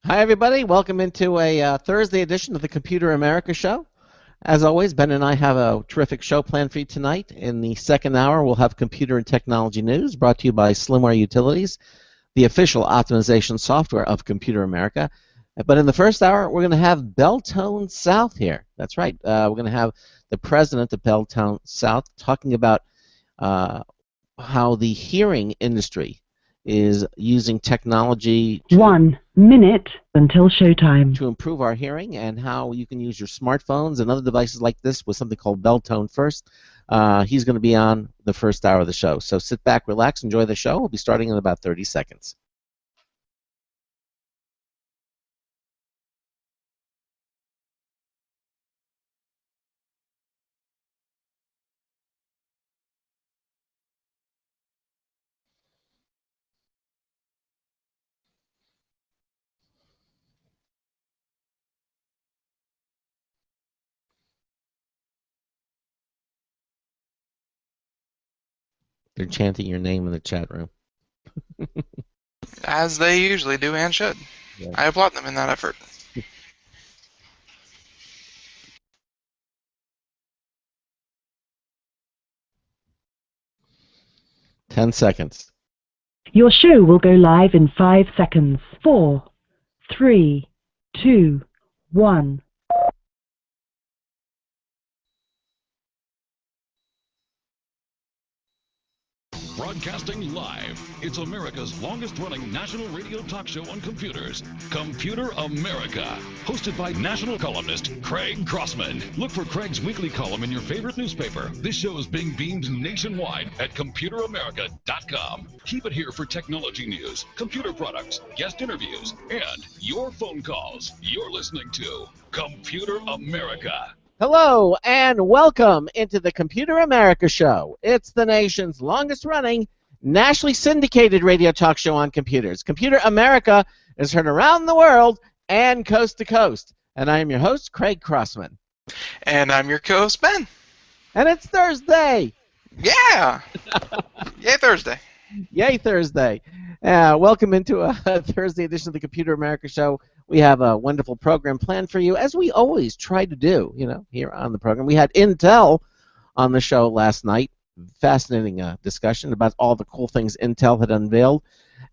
Hi, everybody. Welcome into a Thursday edition of the Computer America Show. As always, Ben and I have a terrific show planned for you tonight. In the second hour, we'll have computer and technology news brought to you by Slimware Utilities, the official optimization software of Computer America. But in the first hour, we're going to have Beltone South here. That's right. We're going to have the president of Beltone South talking about how the hearing industry is using technology 1 minute until showtime to improve our hearing, and how you can use your smartphones and other devices like this with something called Beltone First. He's going to be on the first hour of the show. So sit back, relax, enjoy the show. We'll be starting in about 30 seconds. They're chanting your name in the chat room. As they usually do and should. Yeah. I applaud them in that effort. 10 seconds. Your show will go live in 5 seconds. 4, 3, 2, 1. Broadcasting live, it's America's longest-running national radio talk show on computers, Computer America, hosted by national columnist Craig Crossman. Look for Craig's weekly column in your favorite newspaper. This show is being beamed nationwide at ComputerAmerica.com. Keep it here for technology news, computer products, guest interviews, and your phone calls. You're listening to Computer America. Hello and welcome into the Computer America Show. It's the nation's longest-running, nationally syndicated radio talk show on computers. Computer America is heard around the world and coast to coast. And I am your host, Craig Crossman. And I'm your co-host, Ben. And it's Thursday. Yeah! Yay, Thursday. Yay, Thursday. Welcome into a Thursday edition of the Computer America Show. We have a wonderful program planned for you, as we always try to do, here on the program. We had Intel on the show last night. Fascinating discussion about all the cool things Intel had unveiled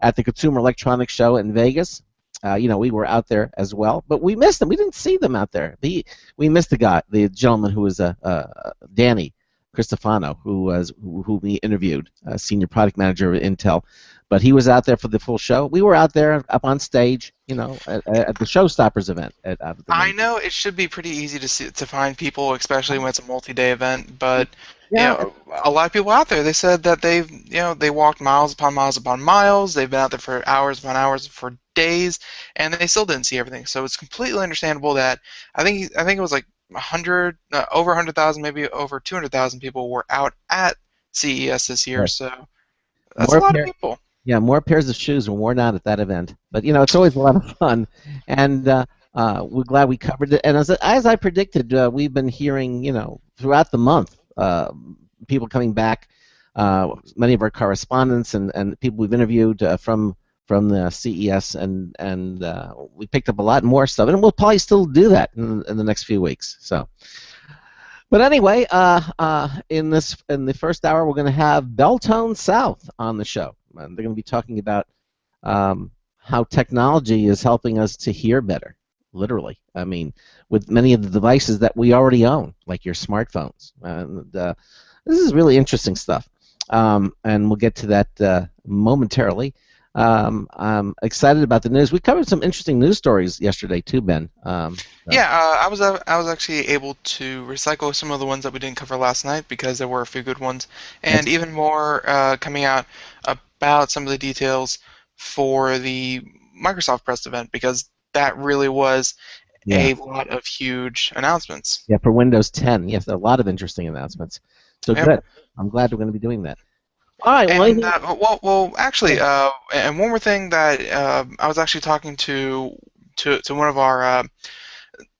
at the Consumer Electronics Show in Vegas. We were out there as well, but we missed them. We didn't see them out there. We missed the gentleman who was Danny Cristofano, who we interviewed, senior product manager at Intel. But he was out there for the full show. We were out there up on stage, at the Showstoppers event. I know it should be pretty easy to find people, especially when it's a multi-day event. But a lot of people out there, they said that they walked miles upon miles upon miles. They've been out there for hours upon hours, for days, and they still didn't see everything. So it's completely understandable that I think it was like 100, over 100,000, maybe over 200,000 people were out at CES this year. Right. So that's a lot of people. Yeah, more pairs of shoes were worn out at that event. But, it's always a lot of fun. And we're glad we covered it. And as I predicted, we've been hearing, throughout the month, people coming back, many of our correspondents and people we've interviewed from the CES, and we picked up a lot more stuff. And we'll probably still do that in the next few weeks. So. But anyway, in the first hour, we're going to have Beltone South on the show. And they're going to be talking about how technology is helping us to hear better, literally. I mean, with many of the devices that we already own, like your smartphones. And this is really interesting stuff. And we'll get to that momentarily. I'm excited about the news. We covered some interesting news stories yesterday too, Ben. I was actually able to recycle some of the ones that we didn't cover last night because there were a few good ones, and even more coming out about some of the details for the Microsoft Press event, because that really was a lot of huge announcements. Yeah, for Windows 10, yes, a lot of interesting announcements. So good. I'm glad we're going to be doing that. All right. And, actually, and one more thing that I was actually talking to one of our,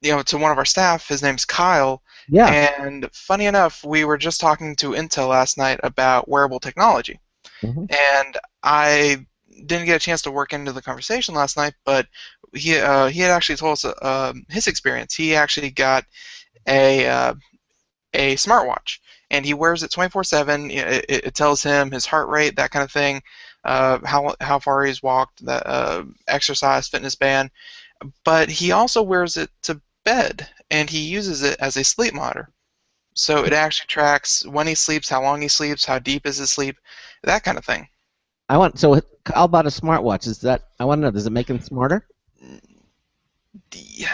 to one of our staff. His name's Kyle. Yeah. And funny enough, we were just talking to Intel last night about wearable technology. Mm-hmm. And I didn't get a chance to work into the conversation last night, but he had actually told us his experience. He actually got a uh, a smartwatch, and he wears it 24/7. It tells him his heart rate, that kind of thing, how far he's walked, that exercise, fitness band. But he also wears it to bed, and he uses it as a sleep monitor. So it actually tracks when he sleeps, how long he sleeps, how deep is his sleep, that kind of thing. So how about a smartwatch? I want to know, does it make him smarter?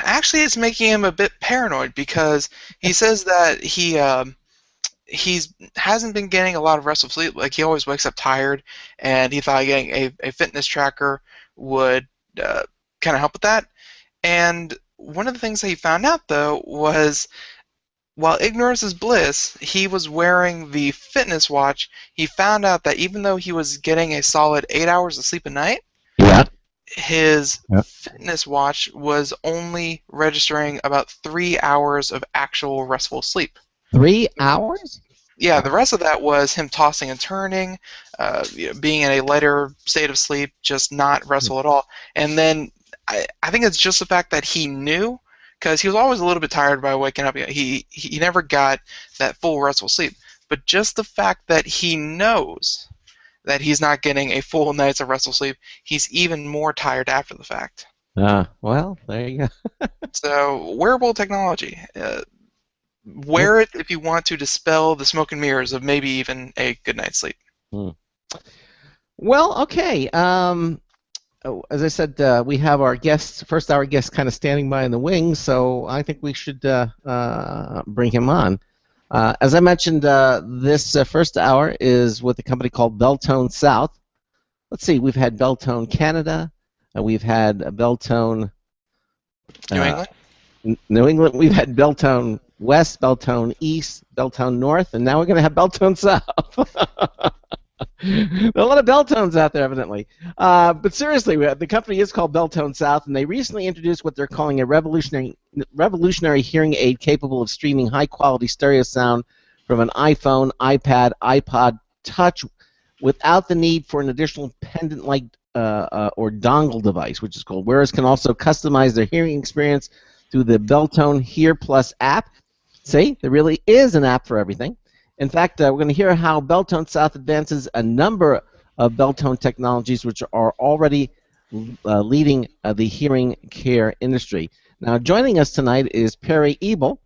Actually, it's making him a bit paranoid because he says that he's hasn't been getting a lot of restful sleep. Like, he always wakes up tired, and he thought getting a fitness tracker would kind of help with that. And one of the things that he found out, though, was while ignorance is bliss, he was wearing the fitness watch. He found out that even though he was getting a solid 8 hours of sleep a night, Yeah. his Yep. fitness watch was only registering about 3 hours of actual restful sleep. 3 hours? Yeah, the rest of that was him tossing and turning, being in a lighter state of sleep, just not restful at all. And then I think it's just the fact that he knew, because he was always a little bit tired by waking up. He never got that full restful sleep. But just the fact that he knows that he's not getting a full night's of restful sleep, he's even more tired after the fact. Well, there you go. So, wearable technology. Wear it if you want to dispel the smoke and mirrors of maybe even a good night's sleep. Well, okay. As I said, we have our guest, first hour guest, kind of standing by in the wings, so I think we should bring him on. As I mentioned, this first hour is with a company called Beltone South. Let's see, we've had Beltone Canada, we've had Beltone New England? New England, we've had Beltone West, Beltone East, Beltone North, and now we're going to have Beltone South. There are a lot of Beltones out there, evidently. But seriously, the company is called Beltone South, and they recently introduced what they're calling a revolutionary hearing aid capable of streaming high-quality stereo sound from an iPhone, iPad, iPod Touch without the need for an additional pendant-like or dongle device, which is called. Wearers can also customize their hearing experience through the Beltone Hear Plus app. See, there really is an app for everything. In fact, we're going to hear how Beltone South advances a number of Beltone technologies which are already leading the hearing care industry. Now, joining us tonight is Perry Ebel.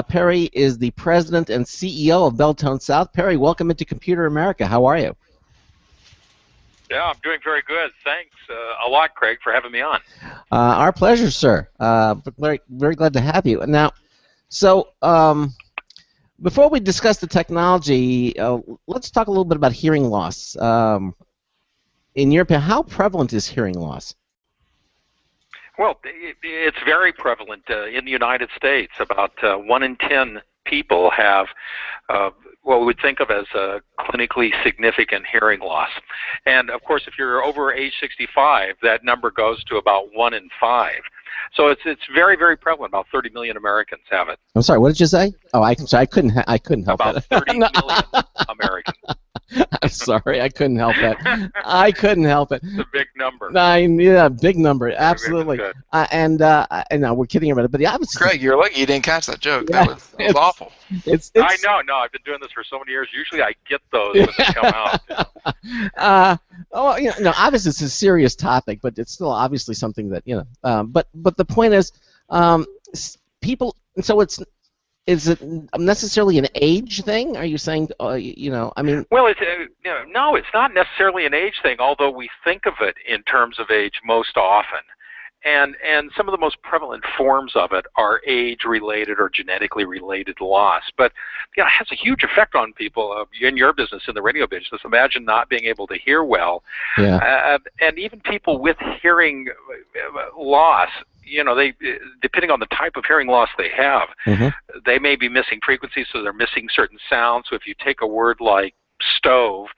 Perry is the president and CEO of Beltone South. Perry, welcome into Computer America. How are you? Yeah, I'm doing very good. Thanks a lot, Craig, for having me on. Our pleasure, sir. Very, very glad to have you. Now, so before we discuss the technology, let's talk a little bit about hearing loss. In your opinion, how prevalent is hearing loss? Well, it's very prevalent in the United States. About 1 in 10 people have what we would think of as a clinically significant hearing loss. And, of course, if you're over age 65, that number goes to about 1 in 5. So it's very, very prevalent. About 30 million Americans have it. I'm sorry, what did you say? Oh, I'm sorry, I couldn't help about that. 30 million Americans. I'm sorry, I couldn't help that. I couldn't help it. It's a big number. Yeah, big number, absolutely. Good. And no, we're kidding about it, but the opposite. Craig, you're lucky you didn't catch that joke. Yeah, That was awful. I know. No, I've been doing this for so many years. Usually I get those when they come out. Obviously it's a serious topic, but it's still obviously something that, but the point is, people, so is it necessarily an age thing? Are you saying, I mean? Well, it's no, it's not necessarily an age thing, although we think of it in terms of age most often. And some of the most prevalent forms of it are age-related or genetically related loss. But it has a huge effect on people in your business, in the radio business. Imagine not being able to hear well. Yeah. And even people with hearing loss, they, depending on the type of hearing loss they have, they may be missing frequencies, so they're missing certain sounds. So if you take a word like stove,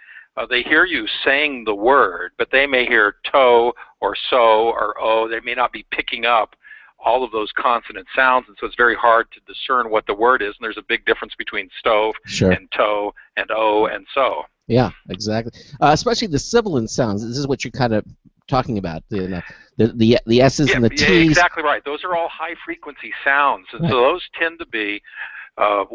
they hear you saying the word, but they may hear toe or so or o. They may not be picking up all of those consonant sounds, and so it's very hard to discern what the word is. And there's a big difference between stove and toe and o and so. Yeah, exactly. Especially the sibilant sounds. This is what you're kind of talking about, the S's and the T's. Yeah, exactly right. Those are all high frequency sounds, and so those tend to be,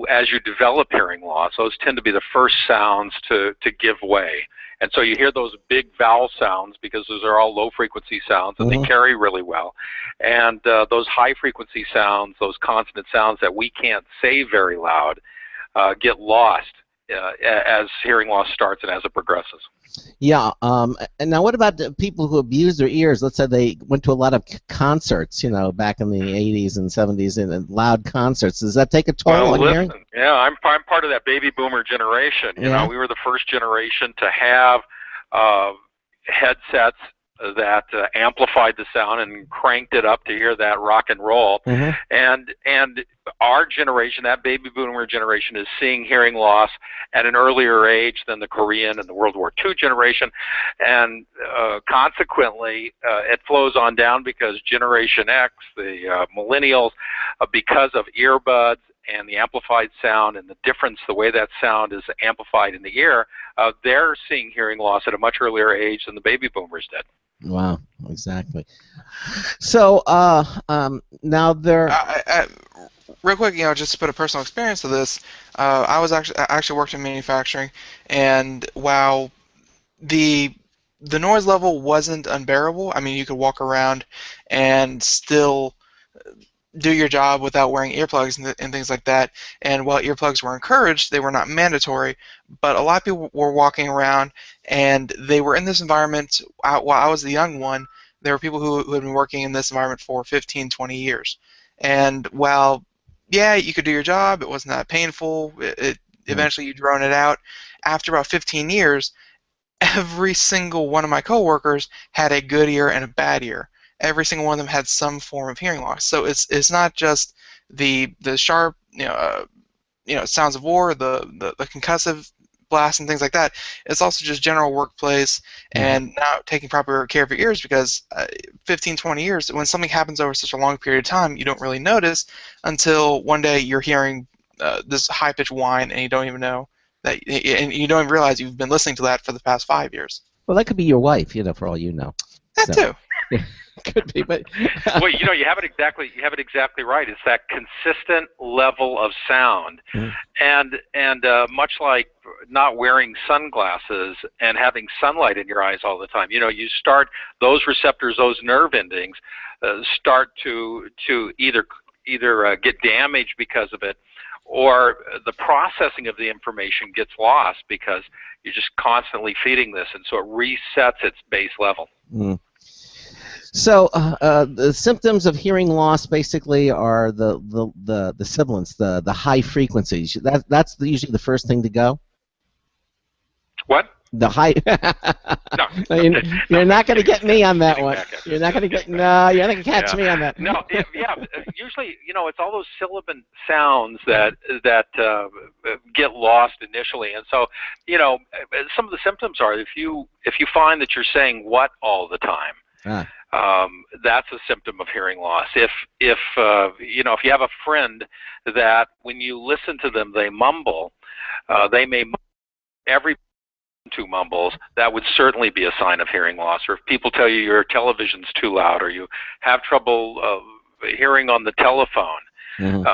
as you develop hearing loss, those tend to be the first sounds to give way. And so you hear those big vowel sounds because those are all low frequency sounds and they carry really well. And those high frequency sounds, those consonant sounds that we can't say very loud, get lost as hearing loss starts and as it progresses. Yeah. And now, what about the people who abuse their ears? Let's say they went to a lot of concerts, back in the 80s and 70s, and loud concerts. Does that take a toll on hearing? Yeah, I'm part of that baby boomer generation. You know, we were the first generation to have headsets that amplified the sound and cranked it up to hear that rock and roll. And our generation, that baby boomer generation, is seeing hearing loss at an earlier age than the Korean and the World War II generation. And consequently, it flows on down because Generation X, the millennials, because of earbuds and the amplified sound and the difference, the way that sound is amplified in the ear, they're seeing hearing loss at a much earlier age than the baby boomers did. Wow, exactly. So now there. Real quick, just to put a personal experience to this, I was actually worked in manufacturing, and while the noise level wasn't unbearable, I mean, you could walk around and still do your job without wearing earplugs and things like that. And while earplugs were encouraged, they were not mandatory. But a lot of people were walking around, and they were in this environment. While I was the young one, there were people who had been working in this environment for 15, 20 years. And while, yeah, you could do your job, it wasn't that painful. Eventually, you drone it out. After about 15 years, every single one of my coworkers had a good ear and a bad ear. Every single one of them had some form of hearing loss. So it's not just the sharp sounds of war, the concussive blasts and things like that. It's also just general workplace and not taking proper care of your ears, because 15, 20 years, when something happens over such a long period of time, you don't really notice until one day you're hearing this high-pitched whine and you don't even know that, and you don't even realize you've been listening to that for the past 5 years. Well, that could be your wife, for all you know. That too. Could be, but well, you have it exactly right. It's that consistent level of sound, and much like not wearing sunglasses and having sunlight in your eyes all the time. You start, those receptors, those nerve endings, start to either get damaged because of it, or the processing of the information gets lost because you're just constantly feeding this, and so it resets its base level. So the symptoms of hearing loss basically are the sibilants, the high frequencies. That's usually the first thing to go. What? The high. No, you're not going to get me on that one. You're not going to get. No, you're not going to catch me on that. No, usually, it's all those sibilant sounds that get lost initially, and so, some of the symptoms are if you find that you're saying "what" all the time. That's a symptom of hearing loss. If you have a friend that when you listen to them they mumble, they may every two mumbles, that would certainly be a sign of hearing loss. Or if people tell you your television's too loud, or you have trouble hearing on the telephone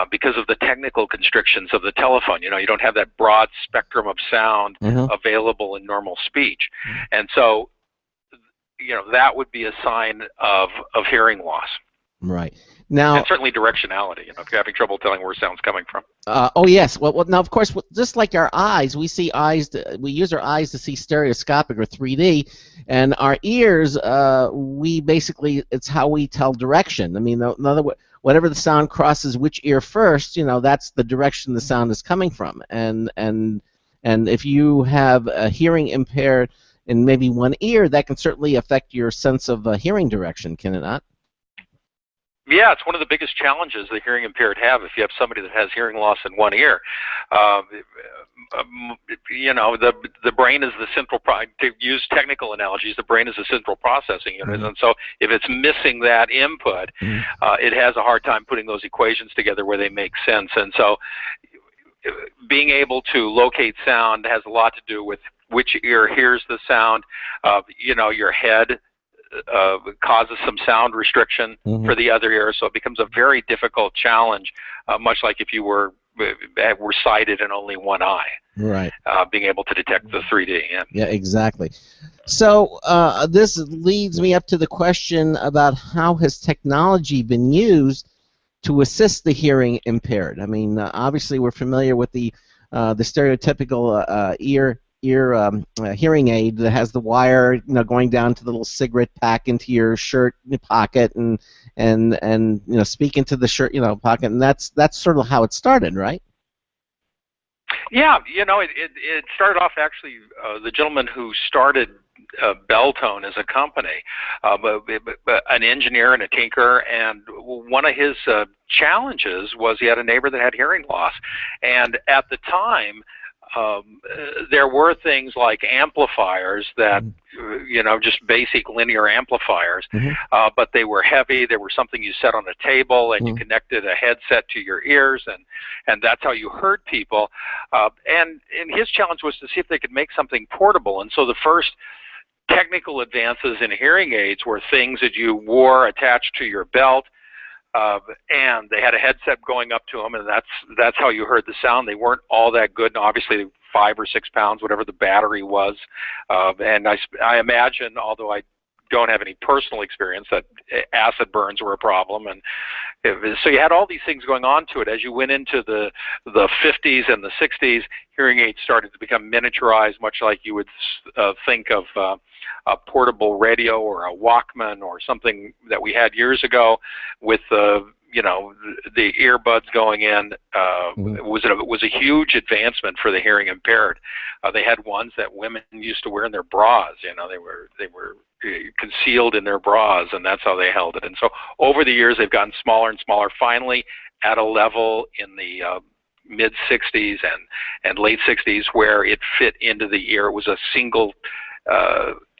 because of the technical constrictions of the telephone, you don't have that broad spectrum of sound available in normal speech, and so that would be a sign of hearing loss. Right. Now, and certainly directionality. If you're having trouble telling where sound's coming from. Oh yes. Well, now of course, just like our eyes, we use our eyes to see stereoscopic or 3D, and our ears, it's how we tell direction. I mean, in other words, whatever the sound crosses which ear first, that's the direction the sound is coming from. And if you have a hearing impaired in maybe one ear, that can certainly affect your sense of hearing direction, can it not? Yeah, it's one of the biggest challenges the hearing impaired have. If you have somebody that has hearing loss in one ear, the brain is the central. To use technical analogies, the brain is the central processing unit, and so if it's missing that input, it has a hard time putting those equations together where they make sense. And so, being able to locate sound has a lot to do with which ear hears the sound. Your head causes some sound restriction for the other ear, so it becomes a very difficult challenge, much like if you were sighted in only one eye. Right. Being able to detect the 3D. Yeah, exactly. So this leads me up to the question about how has technology been used to assist the hearing impaired. I mean, obviously we're familiar with the stereotypical hearing aid that has the wire, going down to the little cigarette pack into your shirt pocket, and speak into the shirt pocket, and that's sort of how it started, right? Yeah, it started off actually. The gentleman who started Beltone as a company, an engineer and a tinker, and one of his challenges was he had a neighbor that had hearing loss, and at the time there were things like amplifiers that, just basic linear amplifiers, but they were heavy. They were something you set on a table, and you connected a headset to your ears, and that's how you heard people. And his challenge was to see if they could make something portable. And so the first technical advances in hearing aids were things that you wore attached to your belt, and they had a headset going up to them, and that's how you heard the sound. They weren't all that good, and obviously 5 or 6 pounds, whatever the battery was. And I imagine, although I don't have any personal experience, that acid burns were a problem, and so you had all these things going on to it. As you went into the 50s and the 60s, hearing aids started to become miniaturized, much like you would think of a portable radio or a Walkman or something that we had years ago, with the earbuds going in. Was a huge advancement for the hearing impaired. They had ones that women used to wear in their bras. They were concealed in their bras, and that's how they held it. And so over the years, they've gotten smaller and smaller. Finally, at a level in the mid 60s and late 60s where it fit into the ear. It was a single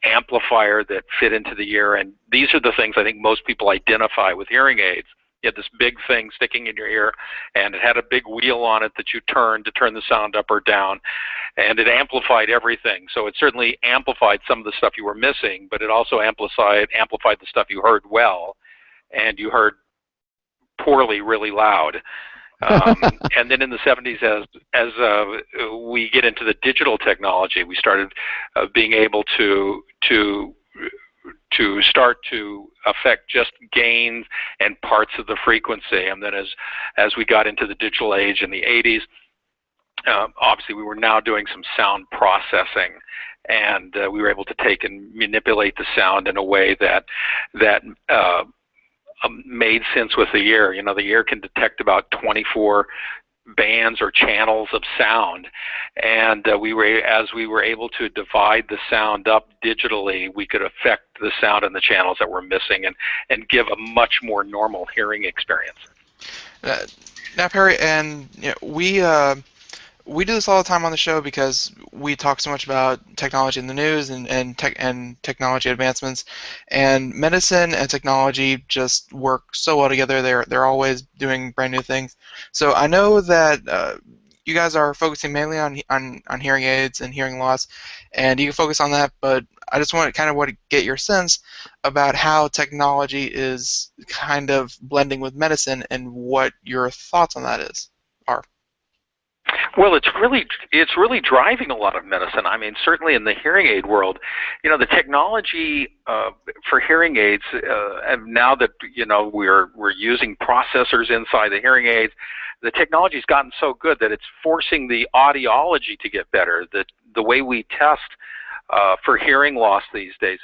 amplifier that fit into the ear, and these are the things I think most people identify with hearing aids. You had this big thing sticking in your ear, and it had a big wheel on it that you turned to turn the sound up or down, and it amplified everything. So it certainly amplified some of the stuff you were missing, but it also amplified the stuff you heard well, and you heard poorly really loud. And then in the 70s, as we get into the digital technology, we started being able to start to affect just gains and parts of the frequency. And then as we got into the digital age in the 80s, obviously we were now doing some sound processing, and we were able to take and manipulate the sound in a way that made sense with the ear. The ear can detect about 24 bands or channels of sound, and as we were able to divide the sound up digitally, we could affect the sound and the channels that were missing, and give a much more normal hearing experience. Now, Perry, and we do this all the time on the show because we talk so much about technology in the news and technology advancements, and medicine and technology just work so well together. They're always doing brand new things. So I know that you guys are focusing mainly on hearing aids and hearing loss, and you can focus on that. But I just want to get your sense about how technology is kind of blending with medicine, and what your thoughts on that are. Well, it's really driving a lot of medicine. I mean, certainly in the hearing aid world, the technology for hearing aids, and now that we're using processors inside the hearing aids, the technology's gotten so good that it's forcing the audiology to get better. The way we test for hearing loss these days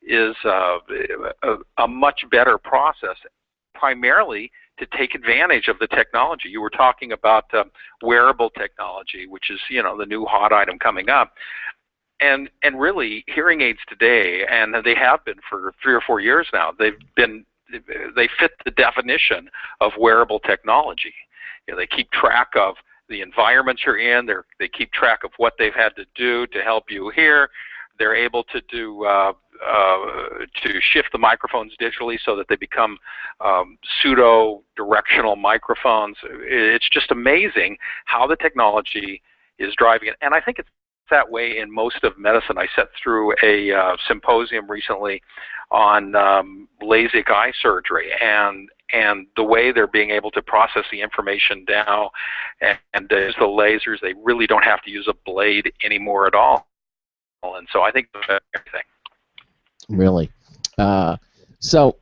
is a much better process, primarily to take advantage of the technology. You were talking about wearable technology, which is the new hot item coming up, and really hearing aids today, and they have been for 3 or 4 years now. They fit the definition of wearable technology. They keep track of the environments you're in. They keep track of what they've had to do to help you hear. They're able to do to shift the microphones digitally so that they become pseudo-directional microphones. It's just amazing how the technology is driving it, and I think it's that way in most of medicine. I sat through a symposium recently on LASIK eye surgery, and the way they're being able to process the information now and use the lasers, they really don't have to use a blade anymore at all. And so I think that's everything. Really. So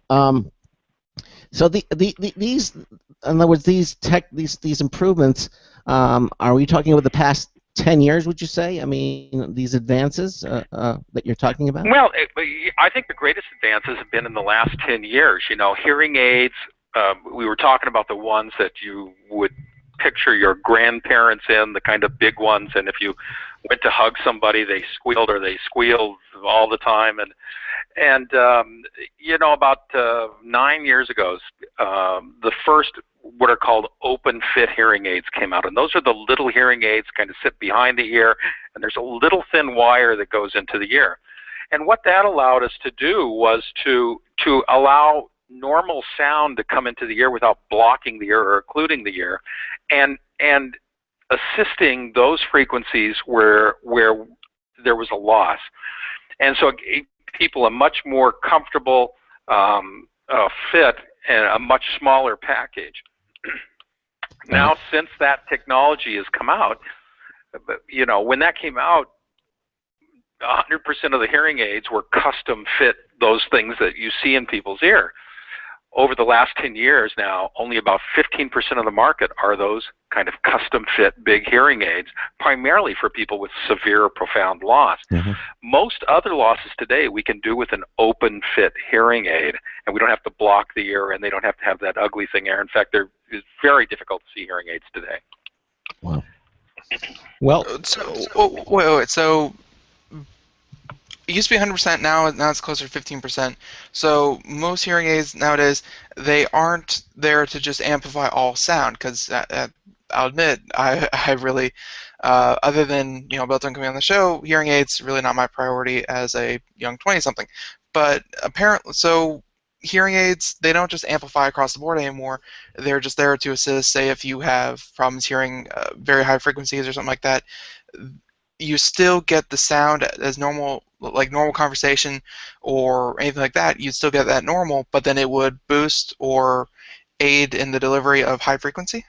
these, in other words, these improvements, are we talking about the past 10 years, would you say? I mean, these advances that you're talking about? Well, I think the greatest advances have been in the last 10 years. You know, hearing aids, we were talking about the ones that you would picture your grandparents in, the kind of big ones, and if you went to hug somebody, they squealed all the time. And you know, about 9 years ago, the first what are called open fit hearing aids came out, and those are the little hearing aids kind of sit behind the ear, and there's a little thin wire that goes into the ear. And what that allowed us to do was to allow normal sound to come into the ear without blocking the ear or occluding the ear, and assisting those frequencies where there was a loss. And so it gave people a much more comfortable fit and a much smaller package. Now, since that technology has come out, you know, when that came out, 100% of the hearing aids were custom fit, those things that you see in people's ear. Over the last 10 years now, only about 15% of the market are those kind of custom fit big hearing aids, primarily for people with severe or profound loss. Mm-hmm. Most other losses today we can do with an open fit hearing aid, and we don't have to block the ear, and they don't have to have that ugly thing there. In fact, it's very difficult to see hearing aids today. Wow. Well, so it used to be 100%, now it's closer to 15%. So most hearing aids nowadays, they aren't there to just amplify all sound, because I'll admit, I really, other than, you know, Beltone coming on the show, hearing aids really not my priority as a young 20-something. But apparently, so hearing aids, they don't just amplify across the board anymore. They're just there to assist, say if you have problems hearing very high frequencies or something like that, you still get the sound as normal, like normal conversation or anything like that. You'd still get that normal, but then it would boost or aid in the delivery of high frequency?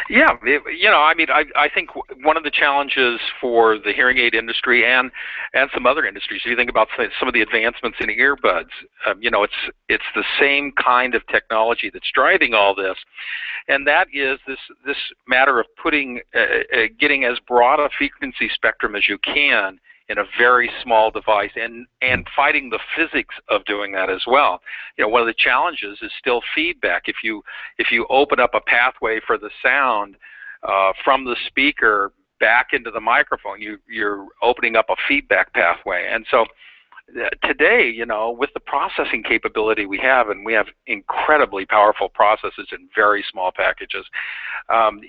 Yeah, you know, I mean, I think one of the challenges for the hearing aid industry and some other industries, if you think about some of the advancements in earbuds, you know, it's the same kind of technology that's driving all this, and that is this matter of getting as broad a frequency spectrum as you can in a very small device, and fighting the physics of doing that as well. You know, one of the challenges is still feedback. If you open up a pathway for the sound from the speaker back into the microphone, you're opening up a feedback pathway. And so today, you know, with the processing capability we have, and we have incredibly powerful processors in very small packages,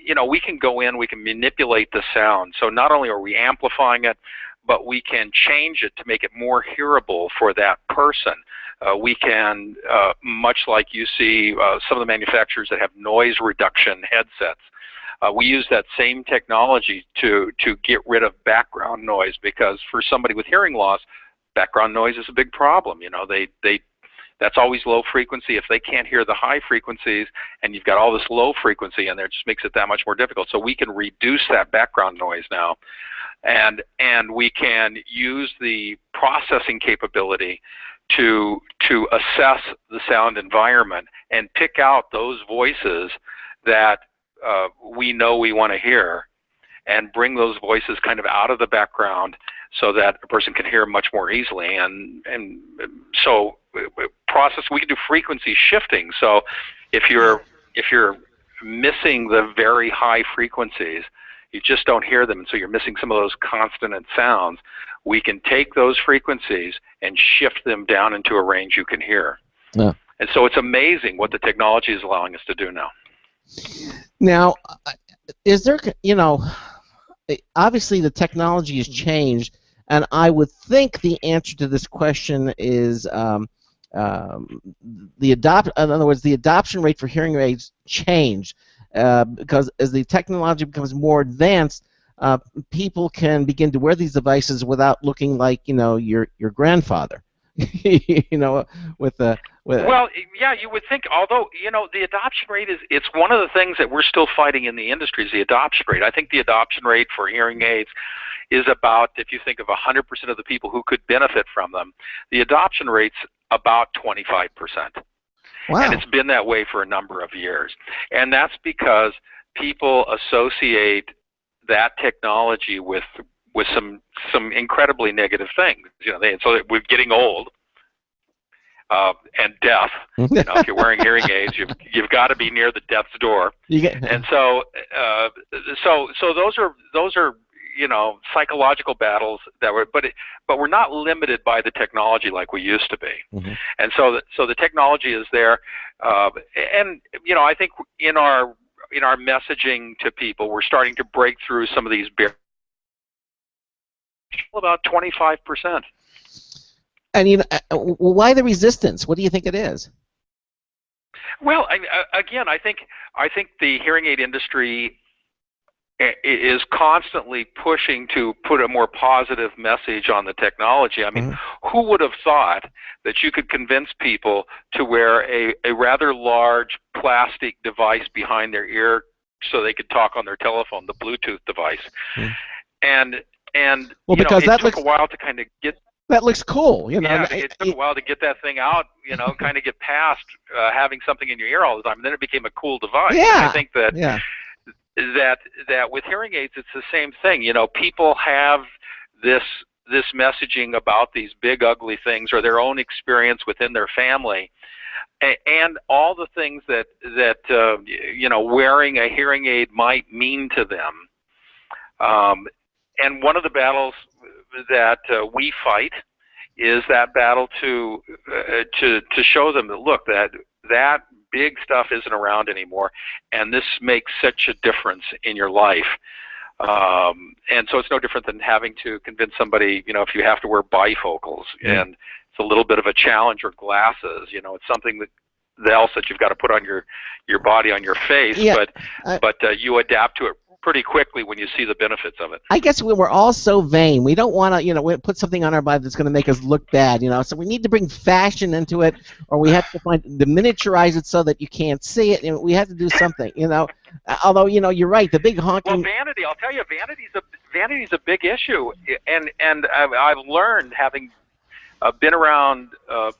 you know, we can go in, we can manipulate the sound. So not only are we amplifying it, but we can change it to make it more hearable for that person. We can, much like you see some of the manufacturers that have noise reduction headsets, we use that same technology to get rid of background noise, because for somebody with hearing loss, background noise is a big problem. You know, that's always low frequency. If they can't hear the high frequencies and you've got all this low frequency in there, it just makes it that much more difficult. So we can reduce that background noise now. And we can use the processing capability to assess the sound environment and pick out those voices that we know we want to hear, and bring those voices kind of out of the background so that a person can hear much more easily. And so we can do frequency shifting. So if you're missing the very high frequencies, you just don't hear them, and so you're missing some of those consonant sounds, we can take those frequencies and shift them down into a range you can hear. Yeah. And so it's amazing what the technology is allowing us to do now. Now, is there, you know, obviously the technology has changed, and I would think the answer to this question is in other words, the adoption rate for hearing aids changed. Because as the technology becomes more advanced, uh, people can begin to wear these devices without looking like, your grandfather. you know, with Well, yeah, you would think, although, the adoption rate it's one of the things that we're still fighting in the industry is the adoption rate. I think the adoption rate for hearing aids is about, if you think of 100% of the people who could benefit from them, the adoption rate's about 25%. Wow. And it's been that way for a number of years. And that's because people associate that technology with some incredibly negative things. So we're getting old. And death. If you're wearing hearing aids, you've got to be near the death's door. And so those are psychological battles that but we're not limited by the technology like we used to be. Mm-hmm. And so the technology is there, and I think in our messaging to people, we're starting to break through some of these barriers. About 25%. And why the resistance? What do you think it is? Well, again, I think the hearing aid industry is constantly pushing to put a more positive message on the technology. I mean, who would have thought that you could convince people to wear a rather large plastic device behind their ear so they could talk on their telephone, the Bluetooth device? And because it took a while to kind of get. That looks cool, Yeah, it took a while to get that thing out, kind of get past having something in your ear all the time, and then it became a cool device. Yeah. And I think that with hearing aids, it's the same thing. People have this messaging about these big ugly things or their own experience within their family, and all the things that wearing a hearing aid might mean to them. And one of the battles that we fight is that battle to show them that, look, that big stuff isn't around anymore, and this makes such a difference in your life. And so it's no different than having to convince somebody, if you have to wear bifocals, and it's a little bit of a challenge, or glasses. It's something else that you've got to put on your body, on your face, but you adapt to it pretty quickly when you see the benefits of it. I guess we're all so vain. We don't want to, put something on our body that's going to make us look bad, So we need to bring fashion into it, or we have to miniaturize it so that you can't see it. We have to do something, Although, you're right. The big honking. Well, vanity. I'll tell you, vanity's a big issue, and I've learned, having been around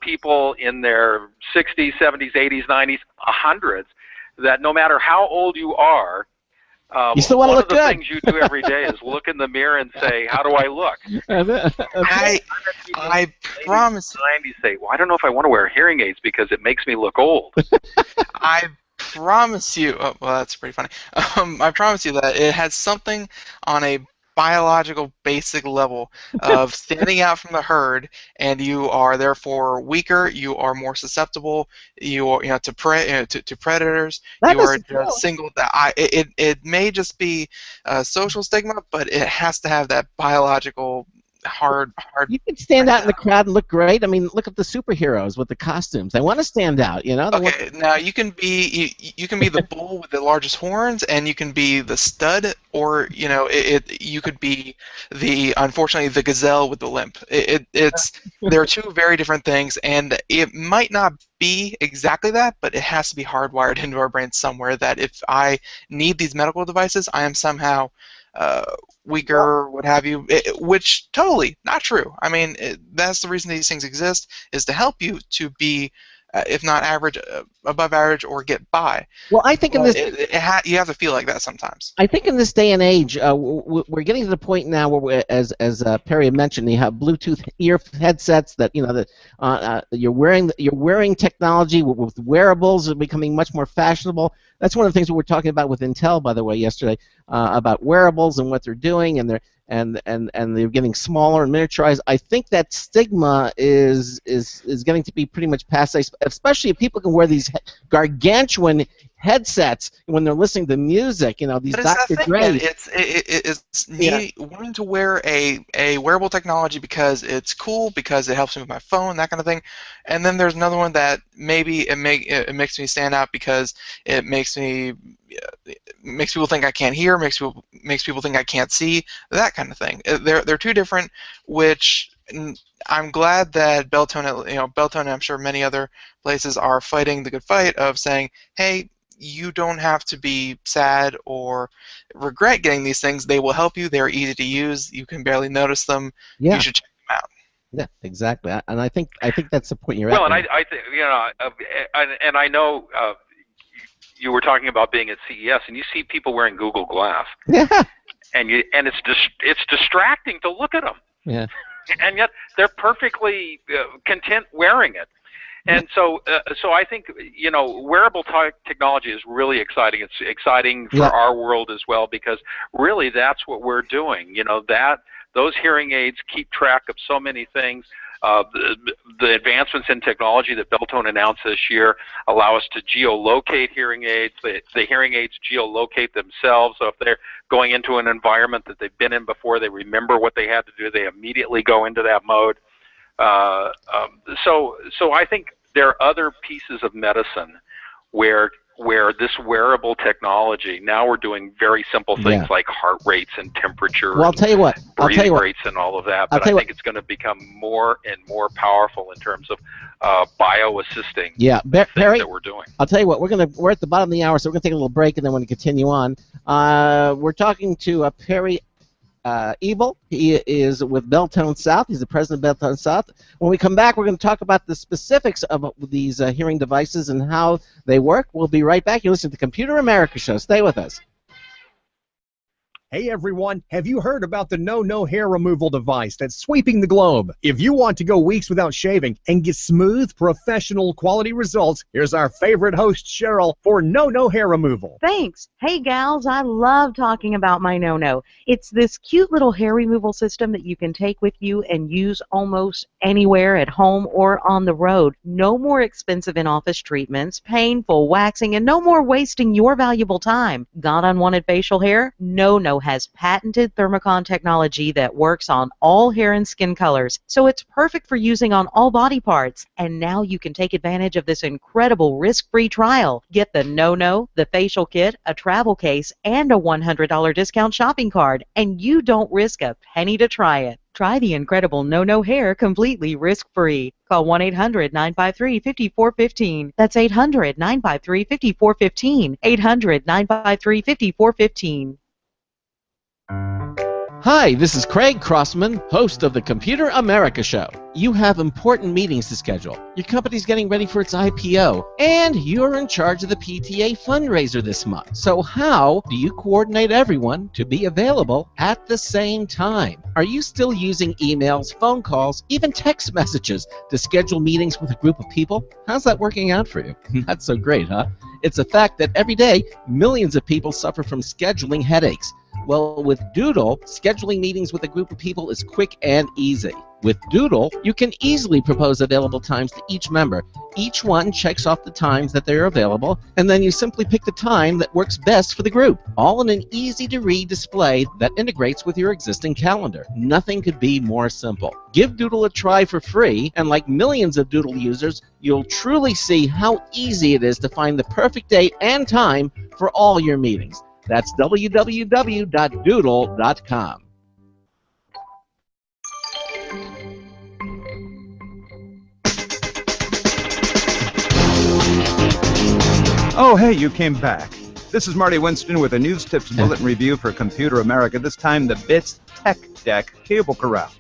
people in their 60s, 70s, 80s, 90s, 100s, that no matter how old you are, you still want to look good. One of the things you do every day is look in the mirror and say, "How do I look?" I promise. You say, "Well, I don't know if I want to wear hearing aids because it makes me look old." I promise you. Oh, well, that's pretty funny. I promise you that it has something on a biological basic level of standing out from the herd, and you are therefore weaker. You are more susceptible. You are, to predators. You are just singled out. It may just be a social stigma, but it has to have that biological hard. You can stand out in the crowd and look great. I mean, look at the superheroes with the costumes. They want to stand out, Okay, now you can be the bull with the largest horns, and you can be the stud, or you could be unfortunately the gazelle with the limp. There are two very different things, and it might not be exactly that, but it has to be hardwired into our brain somewhere that if I need these medical devices, I am somehow weaker, what have you, which totally not true. I mean, that's the reason these things exist, is to help you to be, if not average, above average, or get by. Well, I think in this, you have to feel like that sometimes. I think in this day and age, we're getting to the point now where, as Perry had mentioned, you have Bluetooth ear headsets that you're wearing technology with wearables are becoming much more fashionable. That's one of the things we were talking about with Intel, by the way, yesterday, about wearables and what they're doing, and they're getting smaller and miniaturized. I think that stigma is getting to be pretty much passé, especially if people can wear these gargantuan headsets when they're listening to music. You know, these But it's that Dr. thing, man. Dre. It's wanting to wear a wearable technology because it's cool, because it helps me with my phone, that kind of thing. And then there's another one that maybe it makes me stand out because it makes people think I can't hear, makes people think I can't see, that kind of thing. They're two different, which I'm glad that Beltone, and I'm sure many other places are fighting the good fight of saying, hey, you don't have to be sad or regret getting these things. They will help you. They're easy to use. You can barely notice them. Yeah. You should check them out. Yeah, exactly. And I think that's the point you're Well, at. and I think and I know you were talking about being at CES, and you see people wearing Google Glass. Yeah. And it's distracting to look at them. Yeah. And yet they're perfectly content wearing it. And so I think, wearable technology is really exciting. It's exciting for our world as well, because really that's what we're doing. Those hearing aids keep track of so many things. The advancements in technology that Beltone announced this year allow us to geolocate hearing aids. The hearing aids geolocate themselves, so if they're going into an environment that they've been in before, they remember what they had to do, they immediately go into that mode. So I think there are other pieces of medicine where this wearable technology, now we're doing very simple things like heart rates and temperature. Well, I'll tell you what. Breathing rates and all of that. But I think it's going to become more and more powerful in terms of bio-assisting things that we're doing. I'll tell you what. We're at the bottom of the hour, so we're going to take a little break, and then we're going to continue on. We're talking to Perry Ebel. He is with Beltone South. He's the president of Beltone South. When we come back, we're going to talk about the specifics of these hearing devices and how they work. We'll be right back. You listen to the Computer America Show. Stay with us. Hey everyone, have you heard about the No hair removal device that's sweeping the globe? If you want to go weeks without shaving and get smooth, professional quality results, here's our favorite host, Cheryl, for No hair removal. Thanks. Hey gals, I love talking about my No. It's this cute little hair removal system that you can take with you and use almost anywhere at home or on the road. No more expensive in-office treatments, painful waxing, and no more wasting your valuable time. Got unwanted facial hair? No has patented thermocon technology that works on all hair and skin colors, so it's perfect for using on all body parts. And now you can take advantage of this incredible risk-free trial. Get the No, the facial kit, a travel case, and a $100 discount shopping card, and you don't risk a penny to try it. Try the incredible No hair completely risk-free. Call 1-800-953-5415. That's 800-953-5415. 800-953-5415. Hi, this is Craig Crossman, host of the Computer America Show. You have important meetings to schedule. Your company's getting ready for its IPO, and you're in charge of the PTA fundraiser this month. So how do you coordinate everyone to be available at the same time? Are you still using emails, phone calls, even text messages to schedule meetings with a group of people? How's that working out for you? Not so great, huh? It's a fact that every day, millions of people suffer from scheduling headaches. Well, with Doodle, scheduling meetings with a group of people is quick and easy. With Doodle, you can easily propose available times to each member. Each one checks off the times that they're available, and then you simply pick the time that works best for the group, all in an easy-to-read display that integrates with your existing calendar. Nothing could be more simple. Give Doodle a try for free, and like millions of Doodle users, you'll truly see how easy it is to find the perfect date and time for all your meetings. That's www.doodle.com. Oh, hey, you came back. This is Marty Winston with a News Tips Bulletin Review for Computer America, this time the BITS Tech Deck Cable Corral.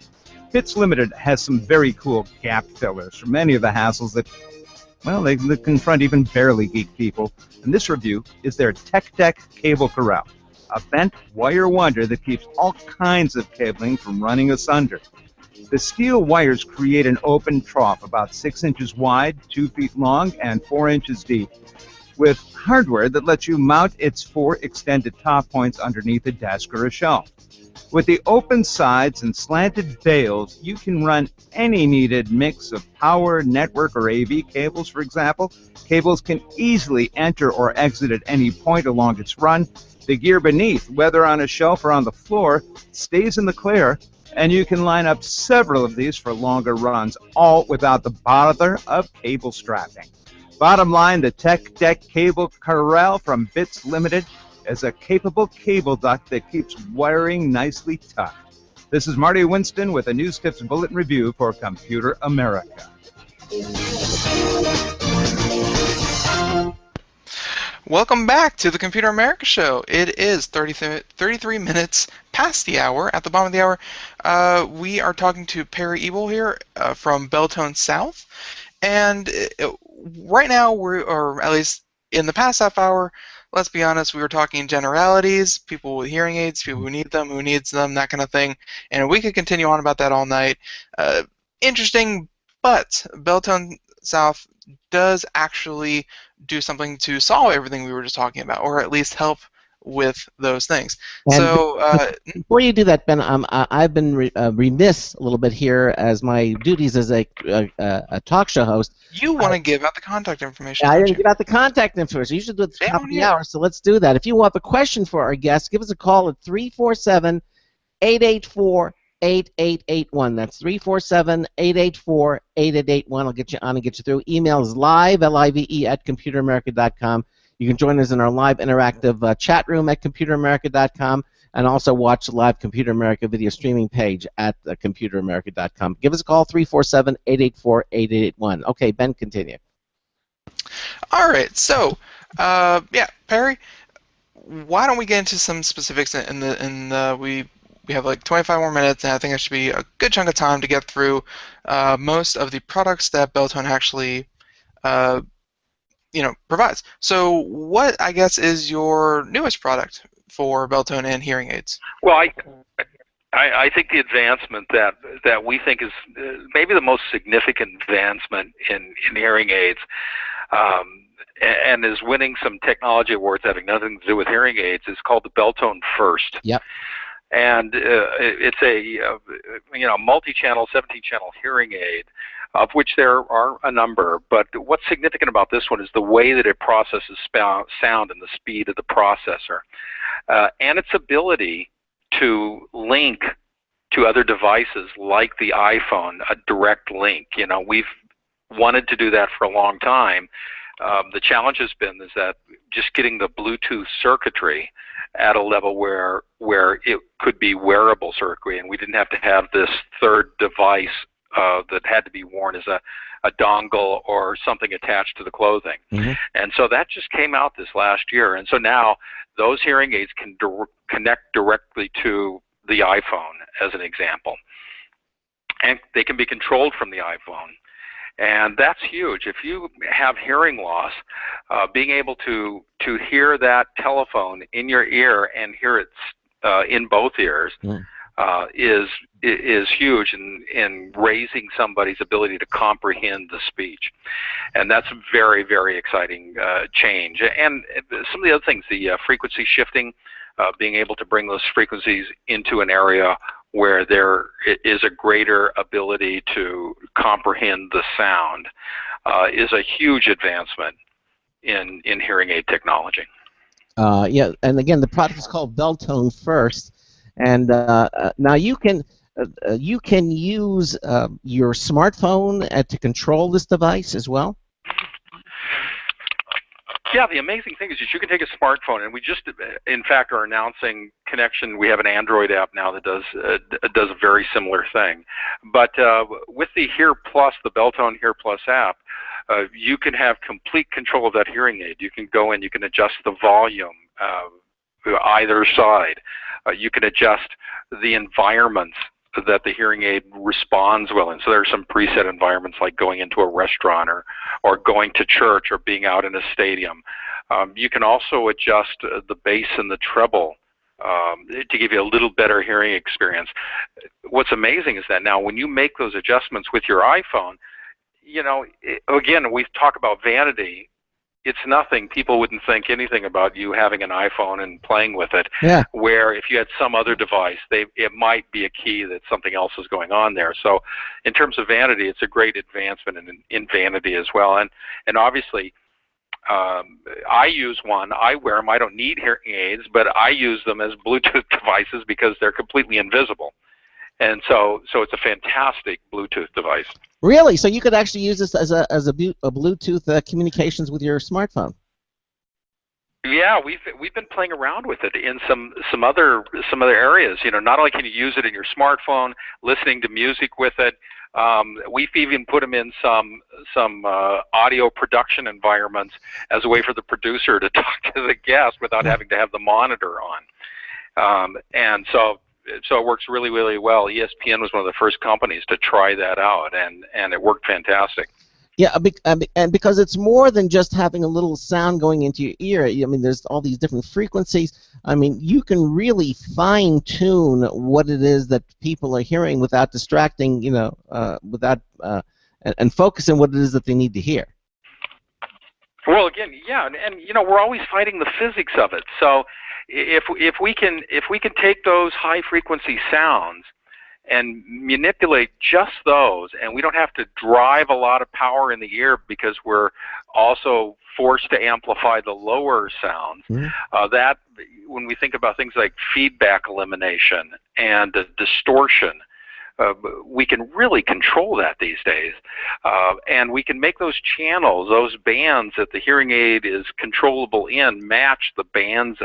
BITS Limited has some very cool gap fillers for many of the hassles that, well, they confront even barely geek people. And this review is their Tech Deck Cable Corral, a bent wire wonder that keeps all kinds of cabling from running asunder. The steel wires create an open trough about 6 inches wide, 2 feet long, and 4 inches deep, with hardware that lets you mount its 4 extended top points underneath a desk or a shelf. With the open sides and slanted bails, you can run any needed mix of power, network, or AV cables, for example. Cables can easily enter or exit at any point along its run. The gear beneath, whether on a shelf or on the floor, stays in the clear, and you can line up several of these for longer runs, all without the bother of cable strapping. Bottom line, the Tech Deck Cable Corral from Bits Limited is a capable cable duct that keeps wiring nicely tucked. This is Marty Winston with a News Tips Bulletin Review for Computer America. Welcome back to the Computer America Show. It is 33 minutes past the hour. At the bottom of the hour, we are talking to Perry Ebel here from Beltone South. And right now, or at least in the past half hour, let's be honest, we were talking generalities, people with hearing aids, people who need them, who needs them, that kind of thing. And we could continue on about that all night. Interesting, but Beltone South does actually do something to solve everything we were just talking about, or at least help with those things. And so before you do that, Ben, I've been remiss a little bit here as my duties as a talk show host. You want to give out the contact information. I don't didn't you? give out the contact information. You should do it at the top of the hour, so let's do that. If you have a question for our guests, give us a call at 347-884-8881. That's 347-884-8881. I'll get you on and get you through. Email is live, L-I-V-E, at computeramerica.com. You can join us in our live interactive chat room at computeramerica.com, and also watch the live Computer America video streaming page at computeramerica.com. Give us a call, 347-884-8881. Okay, Ben, continue. All right, so yeah, Perry, why don't we get into some specifics we have like 25 more minutes, and I think it should be a good chunk of time to get through most of the products that Beltone actually provides. So what, I guess, is your newest product for Beltone and hearing aids? Well, I think the advancement that we think is maybe the most significant advancement in hearing aids, and is winning some technology awards having nothing to do with hearing aids, is called the Beltone First. Yep. And it's a multi-channel, 17-channel hearing aid, of which there are a number. But what's significant about this one is the way that it processes sound and the speed of the processor, and its ability to link to other devices like the iPhone, a direct link. We've wanted to do that for a long time. The challenge has been is that just getting the Bluetooth circuitry at a level where it could be wearable circuitry, and we didn't have to have this third device that had to be worn as a dongle or something attached to the clothing. Mm-hmm. And so that just came out this last year. And so now those hearing aids can connect directly to the iPhone, as an example. And they can be controlled from the iPhone. And that's huge. If you have hearing loss, being able to hear that telephone in your ear and hear it in both ears is huge in raising somebody's ability to comprehend the speech. And that's a very, very exciting change. And some of the other things, the frequency shifting, being able to bring those frequencies into an area where there is a greater ability to comprehend the sound, is a huge advancement in hearing aid technology. Yeah, and again, the product is called Beltone First, and now you can use your smartphone to control this device as well. Yeah, the amazing thing is that you can take a smartphone, and we just, in fact, are announcing connection. We have an Android app now that does a very similar thing. But with the Hear Plus, the Beltone Hear Plus app, you can have complete control of that hearing aid. You can go in, you can adjust the volume either side. You can adjust the environments that the hearing aid responds well in. So there are some preset environments like going into a restaurant or going to church or being out in a stadium. You can also adjust the bass and the treble to give you a little better hearing experience. What's amazing is that now when you make those adjustments with your iPhone, again, we talk about vanity. it's nothing. People wouldn't think anything about you having an iPhone and playing with it. Yeah. Where if you had some other device, it might be a key that something else is going on there. So, in terms of vanity, it's a great advancement in vanity as well. And obviously, I use one. I wear them. I don't need hearing aids, but I use them as Bluetooth devices because they're completely invisible. And so it's a fantastic Bluetooth device. Really? So you could actually use this as a Bluetooth communications with your smartphone? Yeah, we've been playing around with it in some other areas. You know, not only can you use it in your smartphone, listening to music with it. We've even put them in some audio production environments as a way for the producer to talk to the guest without having to have the monitor on. And so it works really, really well. ESPN was one of the first companies to try that out, and it worked fantastic. Yeah, and because it's more than just having a little sound going into your ear. I mean, there's all these different frequencies. I mean, you can really fine-tune what it is that people are hearing without distracting, you know, and focusing what it is that they need to hear. Well, again, yeah, and you know, we're always fighting the physics of it. So if we can take those high-frequency sounds and manipulate just those, and we don't have to drive a lot of power in the ear because we're also forced to amplify the lower sounds. That when we think about things like feedback elimination and distortion, we can really control that these days, and we can make those channels, those bands that the hearing aid is controllable in, match the bands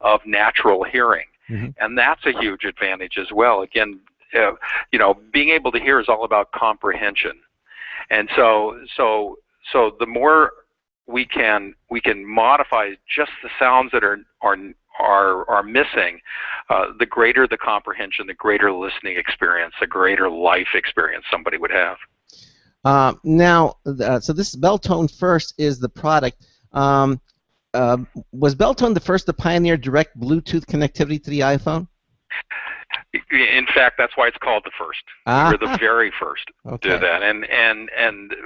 of natural hearing, and that's a huge advantage as well. Again, you know, being able to hear is all about comprehension, and so the more we can modify just the sounds that are missing, the greater the comprehension, the greater listening experience, the greater life experience somebody would have. So this Beltone First is the product. Was Beltone the first to pioneer direct Bluetooth connectivity to the iPhone? In fact, that's why it's called the first. We're the very first to do that, and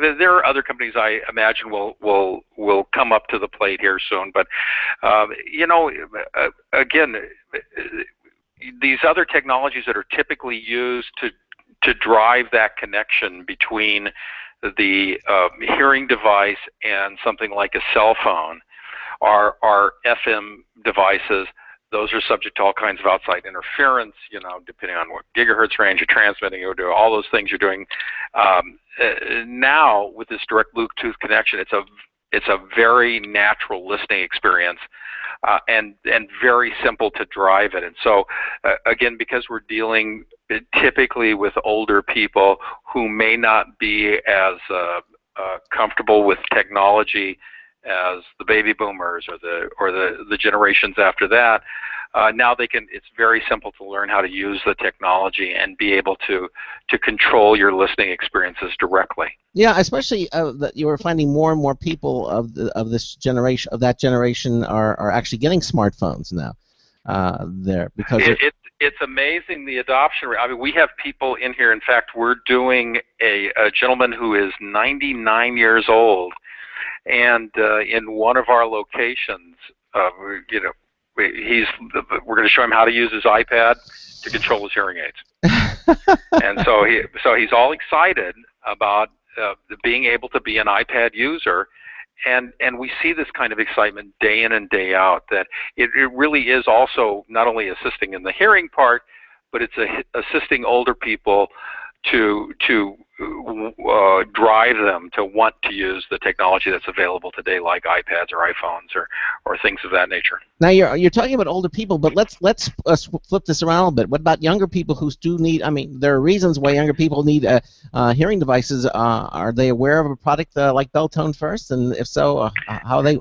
there are other companies I imagine will come up to the plate here soon. But you know, again, these other technologies that are typically used to drive that connection between the hearing device and something like a cell phone are FM devices. Those are subject to all kinds of outside interference, you know, depending on what gigahertz range you're transmitting, or do all those things you're doing. Now, with this direct Bluetooth connection, it's a very natural listening experience, and very simple to drive it. And so, again, because we're dealing typically with older people who may not be as comfortable with technology as the baby boomers or the generations after that, now it's very simple to learn how to use the technology and be able to control your listening experiences directly. Yeah, especially that you are finding more and more people of that generation are actually getting smartphones now. Because it's amazing the adoption rate. I mean, we have people in here. In fact, we're doing a gentleman who is 99 years old. And in one of our locations, you know, we're going to show him how to use his iPad to control his hearing aids. And so he's all excited about being able to be an iPad user, and we see this kind of excitement day in and day out. That it really is also not only assisting in the hearing part, but it's assisting older people to drive them to want to use the technology that's available today, like iPads or iPhones or things of that nature. Now you're talking about older people, but let's flip this around a little bit. What about younger people who do need? I mean, there are reasons why younger people need hearing devices. Are they aware of a product like Beltone First? And if so, how are they?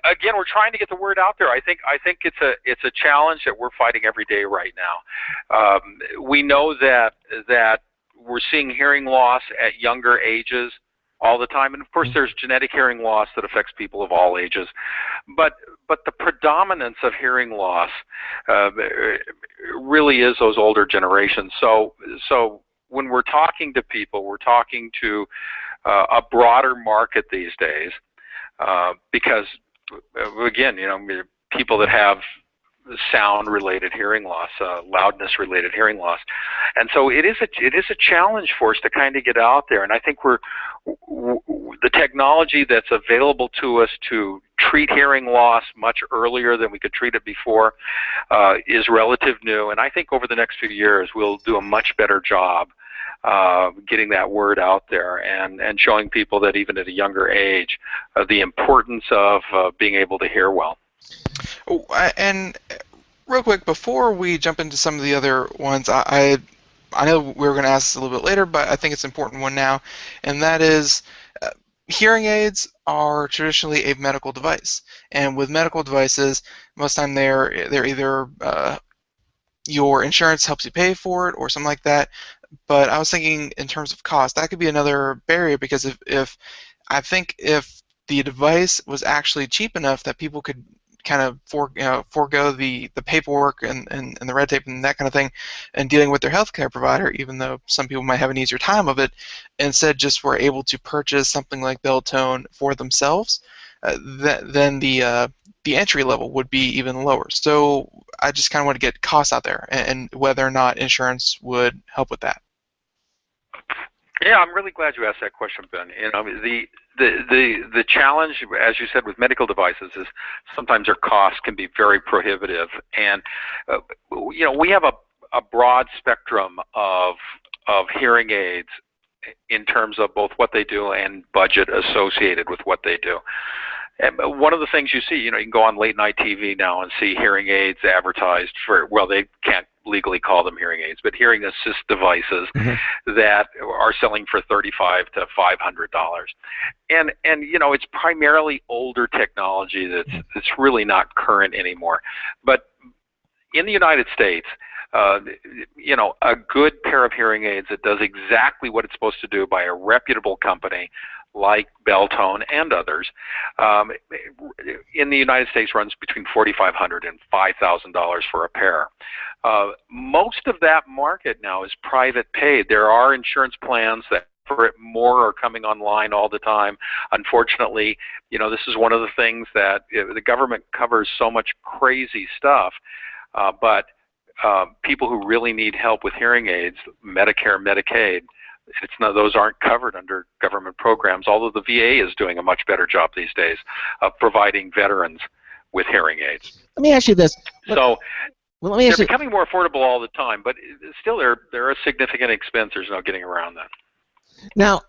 Again, we're trying to get the word out there. I think it's a challenge that we're fighting every day right now. We know that we're seeing hearing loss at younger ages all the time, and of course there's genetic hearing loss that affects people of all ages, but the predominance of hearing loss really is those older generations. So when we're talking to people, we're talking to a broader market these days. because again, people that have sound-related hearing loss, loudness-related hearing loss, and so it is a challenge for us to kind of get out there. And I think the technology that's available to us to treat hearing loss much earlier than we could treat it before is relative new. And I think over the next few years we'll do a much better job getting that word out there and showing people that even at a younger age, the importance of being able to hear well. Oh, and real quick, before we jump into some of the other ones, I know we were going to ask this a little bit later, but I think it's an important one now, and that is hearing aids are traditionally a medical device, and with medical devices, most of the time they're either your insurance helps you pay for it or something like that. But I was thinking in terms of cost, that could be another barrier, because if I think if the device was actually cheap enough that people could kind of forego the paperwork and the red tape and that kind of thing and dealing with their healthcare provider, even though some people might have an easier time of it, instead just were able to purchase something like Beltone for themselves, then the entry level would be even lower. So I just kind of want to get costs out there and whether or not insurance would help with that. Yeah, I'm really glad you asked that question, Ben. The challenge, as you said, with medical devices is sometimes their costs can be very prohibitive, and we have a broad spectrum of hearing aids in terms of both what they do and budget associated with what they do. And one of the things you see, you can go on late night TV now and see hearing aids advertised for, well, they can't legally call them hearing aids, but hearing assist devices that are selling for $35 to $500. And it's primarily older technology that's really not current anymore. But in the United States, a good pair of hearing aids that does exactly what it's supposed to do by a reputable company like Beltone and others, in the United States runs between $4,500 and $5,000 for a pair. Most of that market now is private paid. There are insurance plans that for it more are coming online all the time. Unfortunately, this is one of the things that the government covers so much crazy stuff, but people who really need help with hearing aids, Medicare, Medicaid, those aren't covered under government programs, although the VA is doing a much better job these days of providing veterans with hearing aids. Let me ask you this. So they're becoming more affordable all the time, but still they're a significant expense. There's no getting around that. Now,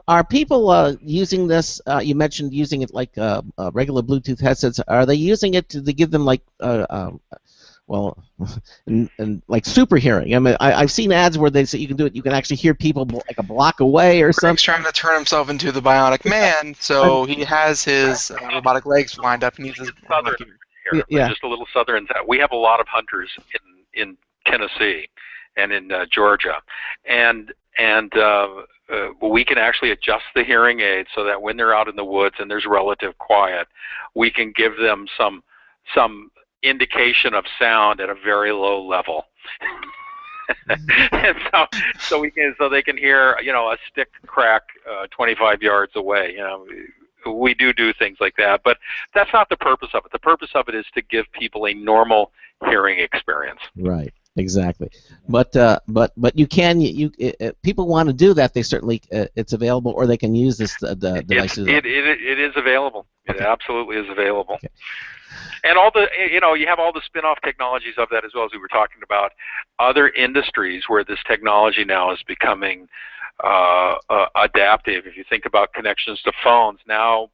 are people using this? You mentioned using it like regular Bluetooth headsets. Are they using it to give them like and like super hearing? I mean, I've seen ads where they say you can do it. You can actually hear people like a block away or something. He's trying to turn himself into the Bionic Man, so he has his robotic legs lined up and he's southern here. Yeah. Just a little southern. We have a lot of hunters in Tennessee and in Georgia, and we can actually adjust the hearing aid so that when they're out in the woods and there's relative quiet, we can give them some indication of sound at a very low level. And so they can hear a stick crack 25 yards away. We do things like that, but that's not the purpose of it. The purpose of it is to give people a normal hearing experience. Right. Exactly. But you can people want to do that. They certainly it's available, or they can use this device. It is available. Okay. It absolutely is available. Okay. And all the you have all the spin-off technologies of that as well, as we were talking about other industries where this technology now is becoming adaptive. If you think about connections to phones now,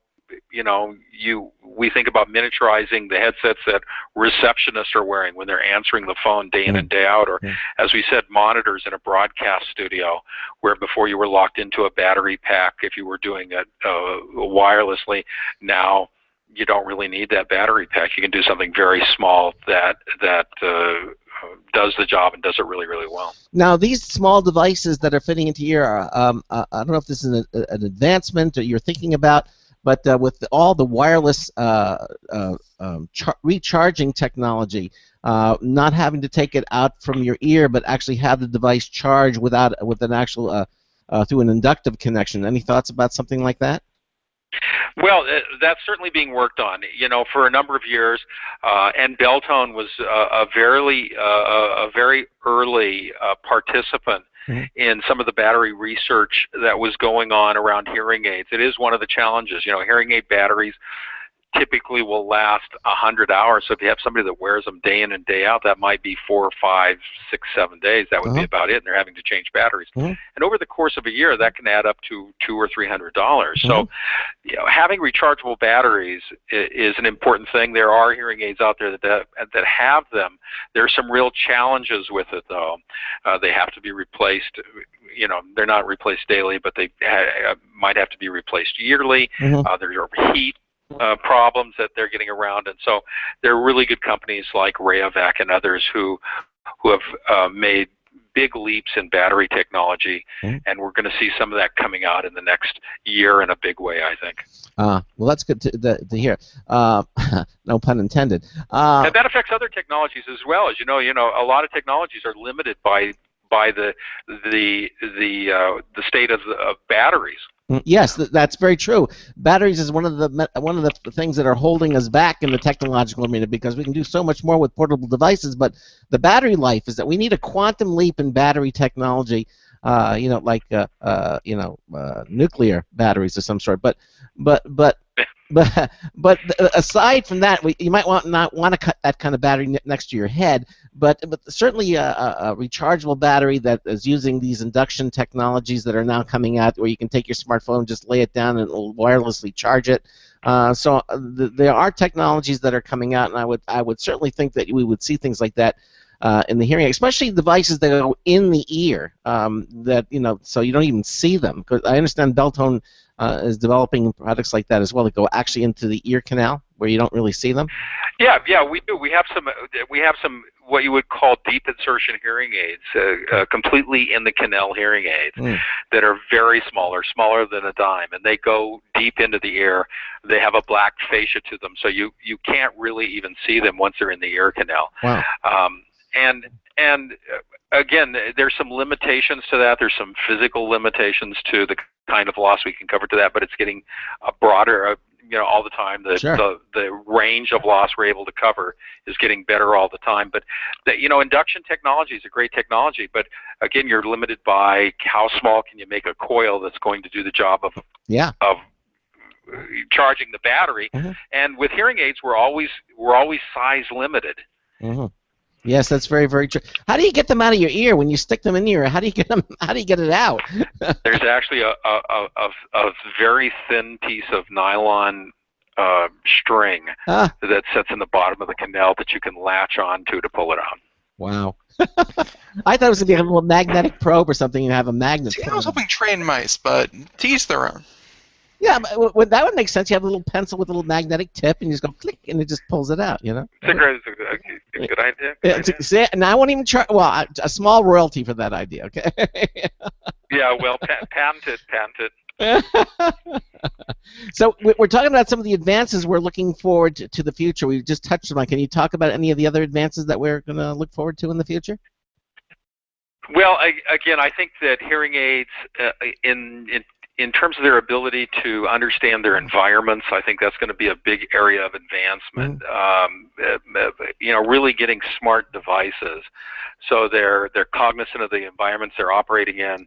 we think about miniaturizing the headsets that receptionists are wearing when they're answering the phone day in and day out, or as we said, monitors in a broadcast studio where before you were locked into a battery pack if you were doing it wirelessly. Now you don't really need that battery pack. You can do something very small that does the job and does it really, really well. Now, these small devices that are fitting into your, I don't know if this is an advancement that you're thinking about, but with all the wireless recharging technology, not having to take it out from your ear, but actually have the device charge with an actual through an inductive connection. Any thoughts about something like that? Well, that's certainly being worked on. For a number of years, and Beltone was a very early participant in some of the battery research that was going on around hearing aids. It is one of the challenges. Hearing aid batteries typically will last 100 hours. So if you have somebody that wears them day in and day out, that might be 4, 5, 6, 7 days. That would be about it, and they're having to change batteries. And over the course of a year, that can add up to $200 or $300. So, having rechargeable batteries is an important thing. There are hearing aids out there that have them. There are some real challenges with it, though. They have to be replaced. They're not replaced daily, but they might have to be replaced yearly. There's heat problems that they're getting around, and so there are really good companies like Rayovac and others who have made big leaps in battery technology, and we're going to see some of that coming out in the next year in a big way, I think. Well, that's good to hear. No pun intended. And that affects other technologies as well. As you know, a lot of technologies are limited by the state of batteries. Yes, that's very true. Batteries is one of the things that are holding us back in the technological arena, because we can do so much more with portable devices. But the battery life is that we need a quantum leap in battery technology, like nuclear batteries of some sort. But aside from that, you might not want to cut that kind of battery next to your head. But certainly a rechargeable battery that is using these induction technologies that are now coming out, where you can take your smartphone, just lay it down, and it'll wirelessly charge it. So there are technologies that are coming out, and I would certainly think that we would see things like that in the hearing, especially devices that go in the ear, so you don't even see them. Because I understand Beltone is developing products like that as well that go actually into the ear canal, where you don't really see them. Yeah, we do. We have some what you would call deep insertion hearing aids, completely in the canal hearing aids that are very smaller than a dime, and they go deep into the ear. They have a black fascia to them, so you can't really even see them once they're in the ear canal. Wow. And again, there's some limitations to that. There's some physical limitations to the kind of loss we can cover to that, but it's getting broader. All the time. The range of loss we're able to cover is getting better all the time. But induction technology is a great technology, but again, you're limited by how small can you make a coil that's going to do the job of charging the battery. And with hearing aids, we're always size limited. Yes, that's very, very true. How do you get them out of your ear when you stick them in your ear? How do you get them? How do you get it out? There's actually a very thin piece of nylon string that sits in the bottom of the canal that you can latch onto to pull it out. Wow. I thought it was going to be a little magnetic probe or something and have a magnet. See, I was hoping trained mice, but to each their own. Yeah, but that would make sense. You have a little pencil with a little magnetic tip, and you just go click, and it just pulls it out. It's a good idea. See, and I won't even charge. Well, a small royalty for that idea. Okay. Yeah, well, patent it. So we're talking about some of the advances we're looking forward to the future. We just touched on. Can you talk about any of the other advances that we're going to look forward to in the future? Well, again, I think that hearing aids in terms of their ability to understand their environments, I think that's going to be a big area of advancement. Really getting smart devices, so they're cognizant of the environments they're operating in.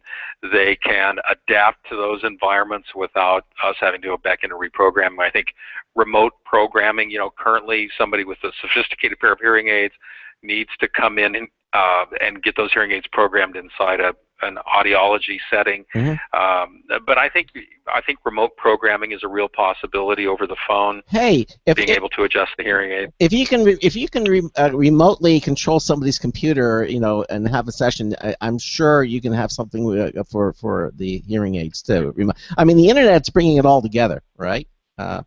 They can adapt to those environments without us having to go back into reprogramming. I think remote programming. Currently somebody with a sophisticated pair of hearing aids needs to come in and get those hearing aids programmed inside an audiology setting. But I think remote programming is a real possibility over the phone. Hey, being able to adjust the hearing aid. If you can remotely control somebody's computer, and have a session, I'm sure you can have something for the hearing aids too. I mean, the internet's bringing it all together, right,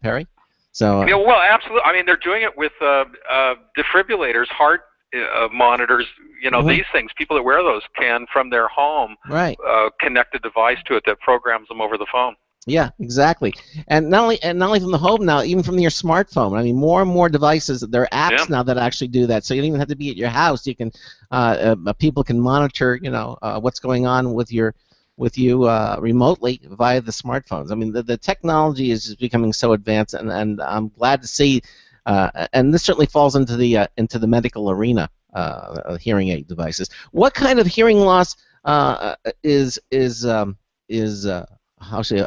Perry? So. Well, absolutely. I mean, they're doing it with defibrillators, heart monitors, these things. People that wear those can, from their home, connect a device to it that programs them over the phone. Yeah, exactly. And not only from the home now, even from your smartphone. I mean, more and more devices. There are apps now that actually do that. So you don't even have to be at your house. You can people can monitor, what's going on with your with you remotely via the smartphones. I mean, the technology is just becoming so advanced, and I'm glad to see. And this certainly falls into the medical arena, hearing aid devices. What kind of hearing loss is how say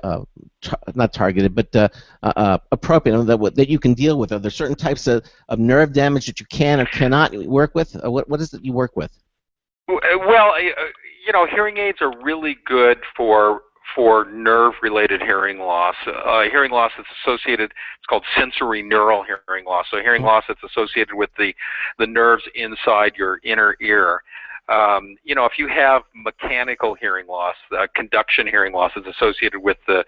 not targeted, but appropriate, that you can deal with? Are there certain types of nerve damage that you can or cannot work with? What is it you work with? Well, hearing aids are really good for nerve-related hearing loss. Hearing loss that's associated, it's called sensory neural hearing loss. So hearing loss that's associated with the nerves inside your inner ear. If you have mechanical hearing loss, conduction hearing loss is associated with the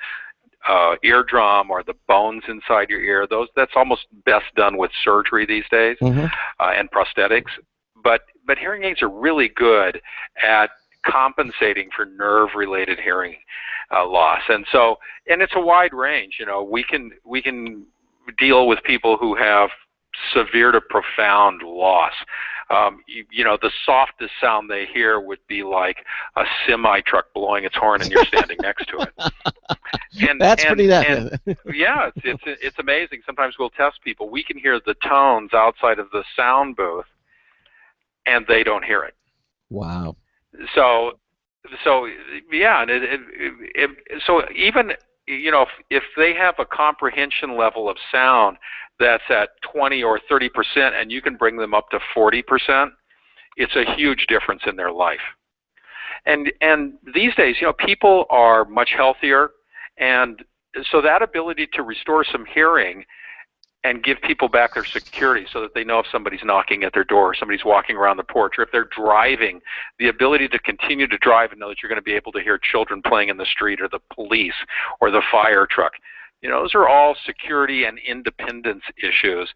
eardrum or the bones inside your ear. That's almost best done with surgery these days, and prosthetics. But hearing aids are really good at compensating for nerve-related hearing loss, and it's a wide range. We can deal with people who have severe to profound loss. The softest sound they hear would be like a semi truck blowing its horn, and you're standing next to it. That's pretty nice. Yeah, it's amazing. Sometimes we'll test people. We can hear the tones outside of the sound booth, and they don't hear it. Wow. So yeah, and so even if they have a comprehension level of sound that's at 20 or 30%, and you can bring them up to 40%, it's a huge difference in their life. And these days, people are much healthier, and so that ability to restore some hearing and give people back their security, so that they know if somebody's knocking at their door, or somebody's walking around the porch, or if they're driving, the ability to continue to drive and know that you're going to be able to hear children playing in the street, or the police, or the fire truck. Those are all security and independence issues,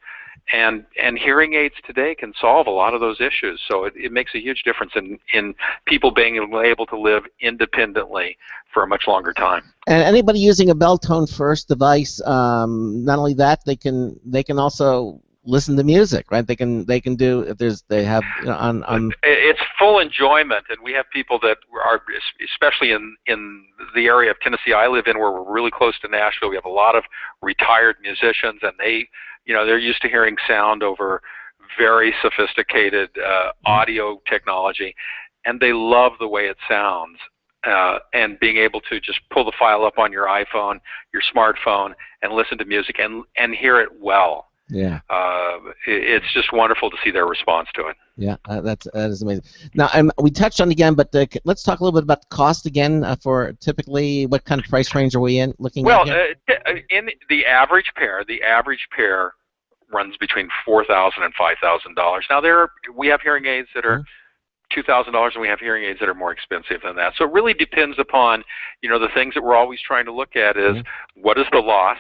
and hearing aids today can solve a lot of those issues. So it makes a huge difference in people being able to live independently for a much longer time. And anybody using a Beltone First device, not only that, they can also listen to music, right? They can do, if they have on. It's full enjoyment, and we have people that are, especially in the area of Tennessee I live in, where we're really close to Nashville. We have a lot of retired musicians, and they're used to hearing sound over very sophisticated audio technology, and they love the way it sounds. And being able to just pull the file up on your iPhone, your smartphone, and listen to music and hear it well. Yeah. It's just wonderful to see their response to it. Yeah, that is amazing. Now, we touched on it again, but let's talk a little bit about the cost again. For typically, what kind of price range are we looking at? Well, in the average pair runs between $4,000 and $5,000. Now, we have hearing aids that are $2,000, and we have hearing aids that are more expensive than that. So it really depends upon, the things that we're always trying to look at is what is the loss,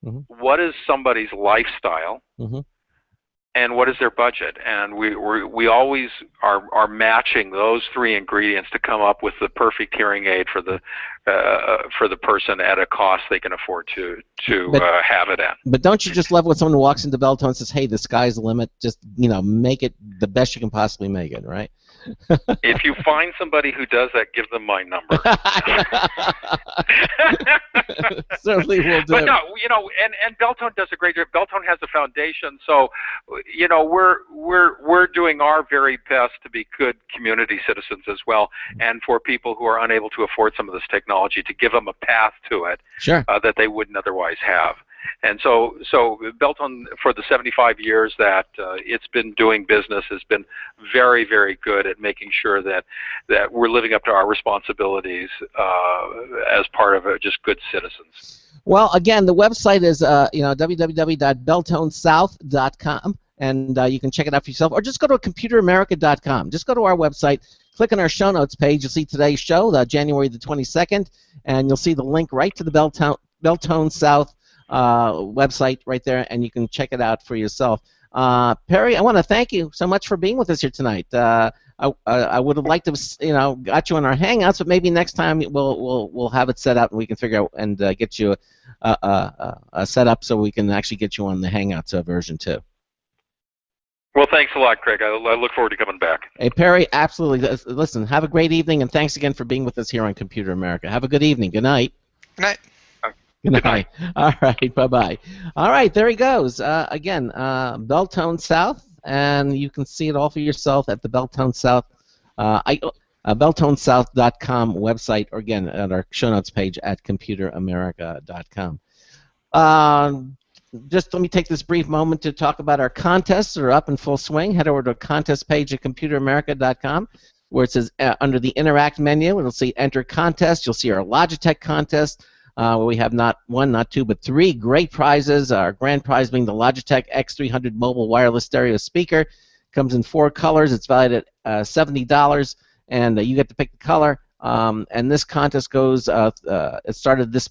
what is somebody's lifestyle, and what is their budget. And we always are matching those three ingredients to come up with the perfect hearing aid for the person at a cost they can afford to have it at. But don't you just love when someone walks into Beltone and says, "Hey, the sky's the limit. Just make it the best you can possibly make it," right? If you find somebody who does that, give them my number. Certainly will do. But no, and Beltone does a great job. Beltone has a foundation, so we're doing our very best to be good community citizens as well, and for people who are unable to afford some of this technology, to give them a path to it that they wouldn't otherwise have. And so Beltone, for the 75 years that it's been doing business, has been very, very good at making sure that we're living up to our responsibilities as part of just good citizens. Well, again, the website is www.beltonesouth.com, and you can check it out for yourself, or just go to computeramerica.com. Just go to our website, click on our show notes page. You'll see today's show, January the 22nd, and you'll see the link right to the Beltone South website right there, and you can check it out for yourself. Perry, I want to thank you so much for being with us here tonight. I would have liked to, got you on our Hangouts, but maybe next time we'll have it set up and we can figure out and get you a set up so we can actually get you on the Hangouts version too. Well, thanks a lot, Craig. I look forward to coming back. Hey, Perry, absolutely. Listen, have a great evening, and thanks again for being with us here on Computer America. Have a good evening. Good night. Good night. Good night. All right, bye-bye. All right, there he goes. Again, Beltone South, and you can see it all for yourself at the Beltone South, BeltoneSouth.com website, or again, at our show notes page at ComputerAmerica.com. Just let me take this brief moment to talk about our contests that are up in full swing. Head over to a contest page at ComputerAmerica.com where it says under the Interact menu, it'll say Enter Contest. You'll see our Logitech contest where we have not one, not two, but three great prizes. Our grand prize being the Logitech X300 mobile wireless stereo speaker. Comes in 4 colors. It's valued at $70, and you get to pick the color. And this contest goes, it started this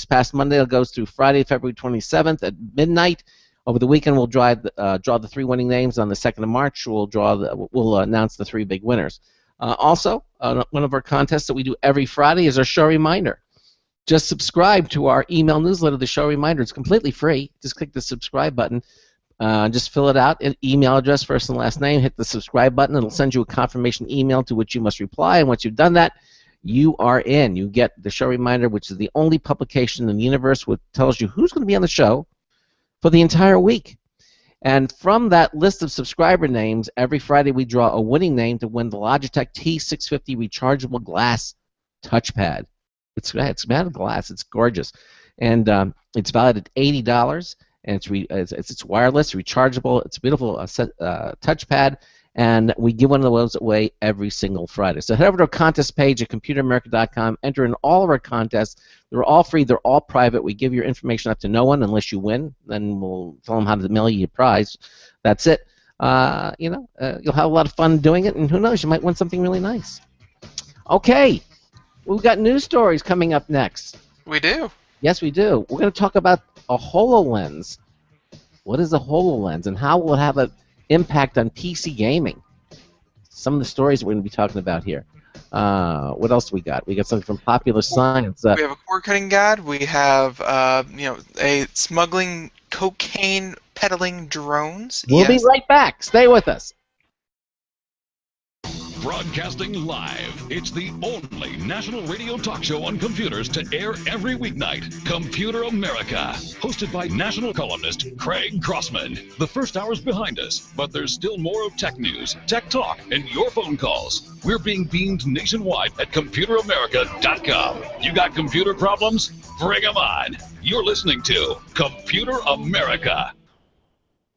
past Monday. It goes through Friday, February 27th at midnight. Over the weekend, we'll draw the 3 winning names. On the 2nd of March, we'll announce the 3 big winners. Also, one of our contests that we do every Friday is our show reminder. Just subscribe to our email newsletter, the show reminder. It's completely free. Just click the subscribe button. Just fill it out, email address, first and last name, hit the subscribe button. It'll send you a confirmation email to which you must reply, and once you've done that, you are in. You get the show reminder, which is the only publication in the universe which tells you who's going to be on the show for the entire week. And from that list of subscriber names, every Friday we draw a winning name to win the Logitech T650 rechargeable glass touchpad. It's made of glass. It's gorgeous. And it's valued at $80. And it's wireless, rechargeable. It's a beautiful touchpad, and we give one of those away every single Friday. So head over to our contest page at ComputerAmerica.com. Enter in all of our contests. They're all free. They're all private. We give your information up to no one unless you win. Then we'll tell them how to mail you a prize. That's it. You'll have a lot of fun doing it, and who knows, you might win something really nice. Okay, we've got news stories coming up next. We do. Yes, we do. We're going to talk about a HoloLens. What is a HoloLens, and how will it have an impact on PC gaming? Some of the stories we're going to be talking about here. What else do we got? We got something from Popular Science. We have a cord cutting guide. We have a smuggling cocaine peddling drones. We'll be right back. Stay with us. Broadcasting live. It's the only national radio talk show on computers to air every weeknight. Computer America. Hosted by national columnist Craig Crossman. The first hour's behind us, but there's still more of tech news, tech talk, and your phone calls. We're being beamed nationwide at ComputerAmerica.com. You got computer problems? Bring them on. You're listening to Computer America.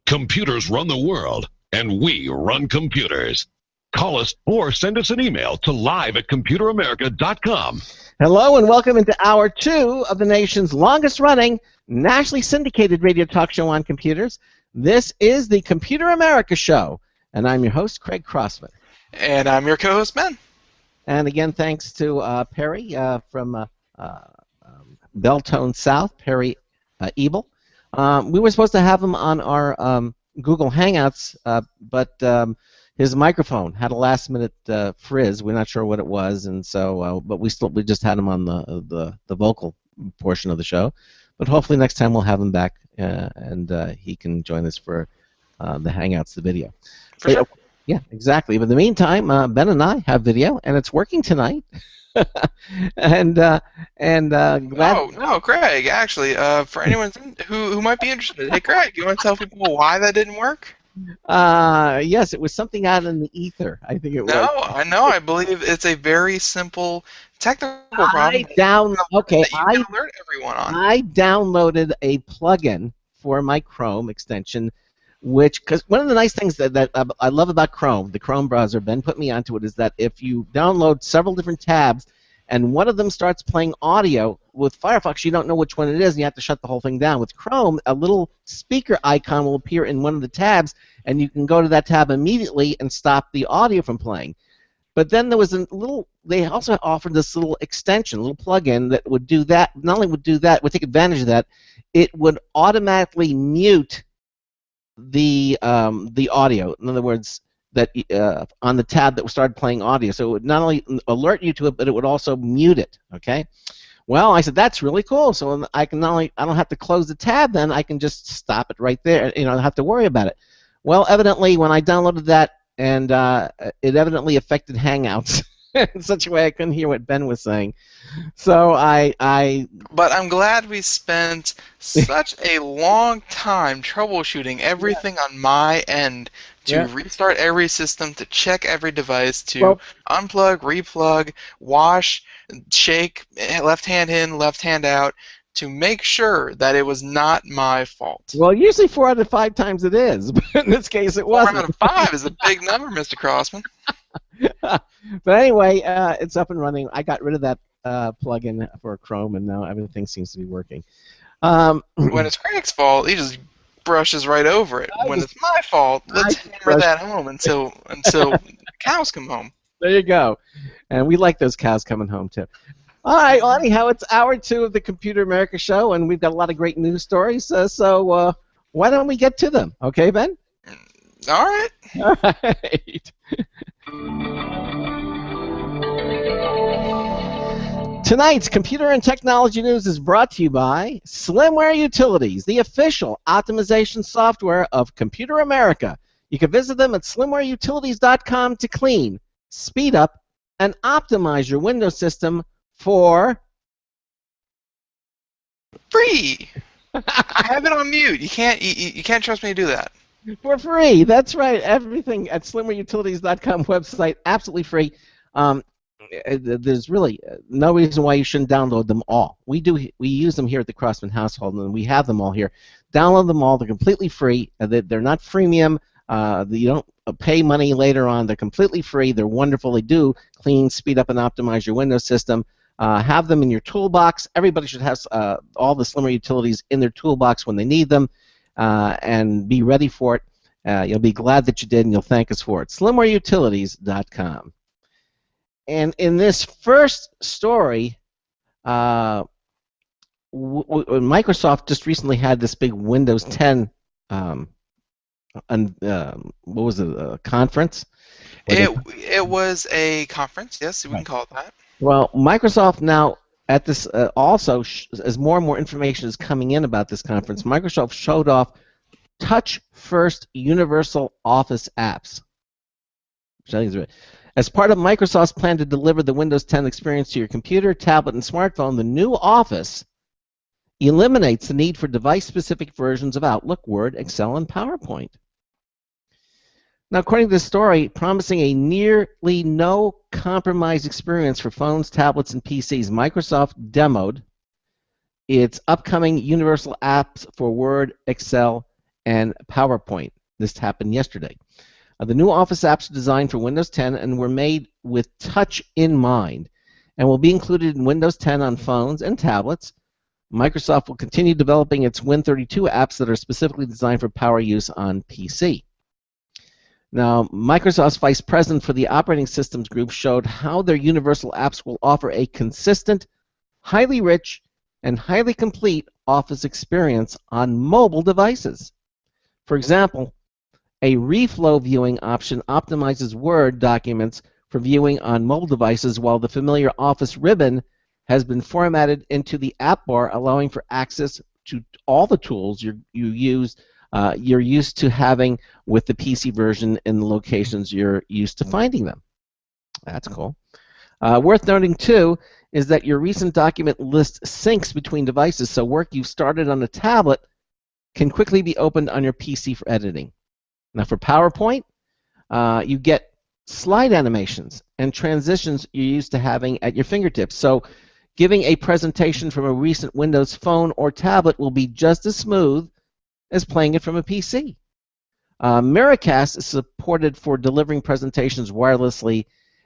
Computers run the world, and we run computers. Call us or send us an email to live@computeramerica.com. Hello and welcome into Hour 2 of the nation's longest-running, nationally syndicated radio talk show on computers. This is the Computer America Show, and I'm your host, Craig Crossman. And I'm your co-host, Ben. And again, thanks to Perry from Beltone South, Perry Ebel. We were supposed to have him on our Google Hangouts, but his microphone had a last-minute frizz. We're not sure what it was, and so but we just had him on the vocal portion of the show. But hopefully next time we'll have him back, and he can join us for the Hangouts, the video. For sure. Yeah, exactly. But in the meantime, Ben and I have video, and it's working tonight. and glad. Oh no, Craig. Actually, for anyone who might be interested, hey Craig, you want to tell people why that didn't work? Yes, it was something out in the ether. I think it was. No, I know. I believe it's a very simple technical problem. I alert everyone on. I downloaded a plugin for my Chrome extension, because one of the nice things that I love about Chrome, the Chrome browser, Ben put me onto it, is that if you download several different tabs and one of them starts playing audio, with Firefox you don't know which one it is and you have to shut the whole thing down. With Chrome, a little speaker icon will appear in one of the tabs and you can go to that tab immediately and stop the audio from playing. But then there was they also offered this little extension, a little plugin that would do that. Not only would do that, would take advantage of that, it would automatically mute the audio. In other words, that on the tab that started playing audio, so it would not only alert you to it, but it would also mute it. Okay. Well, I said that's really cool. So I don't have to close the tab. Then I can just stop it right there. I don't have to worry about it. Well, evidently, when I downloaded that, and it evidently affected Hangouts in such a way I couldn't hear what Ben was saying. So But I'm glad we spent such a long time troubleshooting everything on my end to Yeah. restart every system, to check every device, to Well- unplug, replug, wash, shake, left hand in, left hand out, to make sure that it was not my fault. Well, usually 4 out of 5 times it is, but in this case it 4 wasn't. out of 5 is a big number, Mr. Crossman. But anyway, it's up and running. I got rid of that plugin for Chrome, and now everything seems to be working. When it's Craig's fault, he just brushes right over it. When it's my fault, let's hammer that home until the cows come home. There you go. And we like those cows coming home, too. All right, well, anyhow, it's hour 2 of the Computer America show, and we've got a lot of great news stories, so why don't we get to them? Okay, Ben? All right. All right. Tonight's Computer and Technology News is brought to you by Slimware Utilities, the official optimization software of Computer America. You can visit them at slimwareutilities.com to clean, speed up, and optimize your Windows system for free. I have it on mute. You can't trust me to do that. For free. That's right. Everything at slimwareutilities.com website, absolutely free. There's really no reason why you shouldn't download them all. We use them here at the Crossman household, and we have them all here. Download them all. They're completely free. They're not freemium. You don't pay money later on. They're completely free. They're wonderful. They do clean, speed up, and optimize your Windows system. Have them in your toolbox. Everybody should have all the Slimware utilities in their toolbox when they need them, and be ready for it. You'll be glad that you did, and you'll thank us for it. slimwareutilities.com. And in this first story, Microsoft just recently had this big Windows 10 what was it, a conference? It was a conference, yes, we can call it that. Well, Microsoft now, at this also, as more and more information is coming in about this conference, Microsoft showed off touch-first universal Office apps. Which I think is right. As part of Microsoft's plan to deliver the Windows 10 experience to your computer, tablet, and smartphone, the new Office eliminates the need for device-specific versions of Outlook, Word, Excel, and PowerPoint. Now, according to this story, promising a nearly no-compromise experience for phones, tablets, and PCs, Microsoft demoed its upcoming universal apps for Word, Excel, and PowerPoint. This happened yesterday. The new Office apps are designed for Windows 10 and were made with touch in mind and will be included in Windows 10 on phones and tablets. Microsoft will continue developing its Win32 apps that are specifically designed for power use on PC. Now, Microsoft's Vice President for the Operating Systems Group showed how their universal apps will offer a consistent, highly rich, and highly complete Office experience on mobile devices. For example, a reflow viewing option optimizes Word documents for viewing on mobile devices, while the familiar Office ribbon has been formatted into the app bar, allowing for access to all the tools you're used to having with the PC version in the locations you're used to finding them. That's cool. Worth noting, too, is that your recent document list syncs between devices, so work you've started on a tablet can quickly be opened on your PC for editing. Now, for PowerPoint, you get slide animations and transitions you're used to having at your fingertips. So giving a presentation from a recent Windows phone or tablet will be just as smooth as playing it from a PC. Miracast is supported for delivering presentations wirelessly,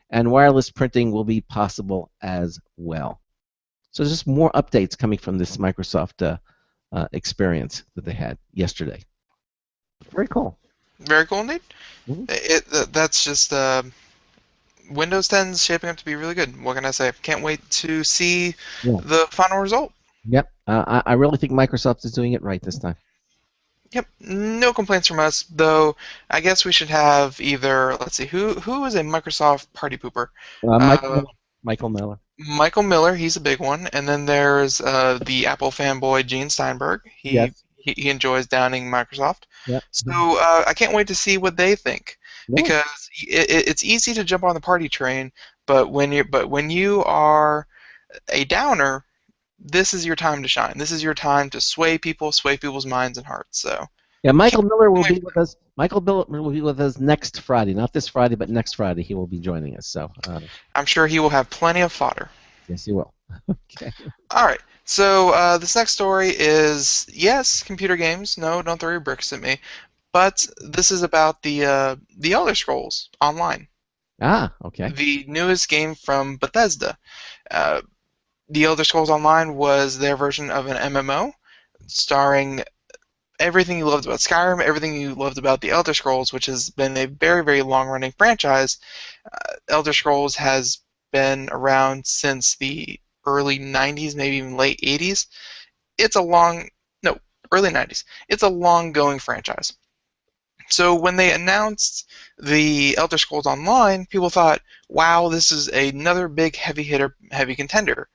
and wireless printing will be possible as well. So there's just more updates coming from this Microsoft experience that they had yesterday. Very cool. Very cool indeed. Mm-hmm. That's just Windows 10 is shaping up to be really good. What can I say? Can't wait to see the final result. Yep. I really think Microsoft is doing it right this time. Yep. No complaints from us, though. I guess we should have either. Let's see. Who is a Microsoft party pooper? Michael Miller. Michael Miller. He's a big one. And then there's the Apple fanboy Gene Steinberg. He he enjoys downing Microsoft. Yeah. So I can't wait to see what they think, because it's easy to jump on the party train, but when you are a downer, this is your time to shine. This is your time to sway people's minds and hearts. So Yeah, Michael can't Miller will wait be with us. Michael Miller will be with us next Friday, not this Friday, but next Friday he will be joining us. So, I'm sure he will have plenty of fodder. yes, he will. Okay. All right. So this next story is, yes, computer games. No, don't throw your bricks at me. But this is about the Elder Scrolls Online, Ah, okay. the newest game from Bethesda. Uh, the Elder Scrolls Online was their version of an MMO, starring everything you loved about Skyrim, everything you loved about the Elder Scrolls, which has been a very, very long-running franchise. Elder Scrolls has been around since the early 90s, maybe even late 80s. It's a long, no, early 90s. It's a long-going franchise. So when they announced the Elder Scrolls Online, people thought, wow, this is another big heavy hitter, heavy contender.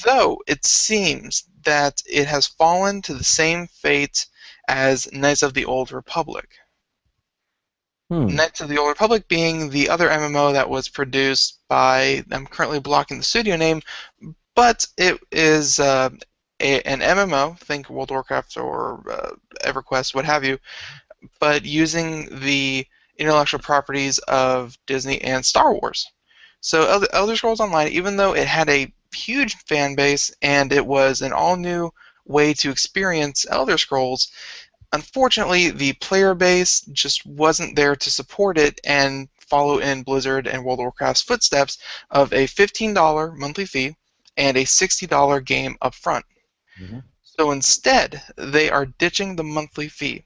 Though it seems that it has fallen to the same fate as Knights of the Old Republic. Knights of the Old Republic being the other MMO that was produced by, I'm currently blocking the studio name, but it is an MMO, think World of Warcraft or EverQuest, what have you, but using the intellectual properties of Disney and Star Wars. So Elder Scrolls Online, even though it had a huge fan base and it was an all-new way to experience Elder Scrolls, unfortunately the player base just wasn't there to support it and follow in Blizzard and World of Warcraft's footsteps of a $15 monthly fee and a $60 game up front. So instead, they are ditching the monthly fee.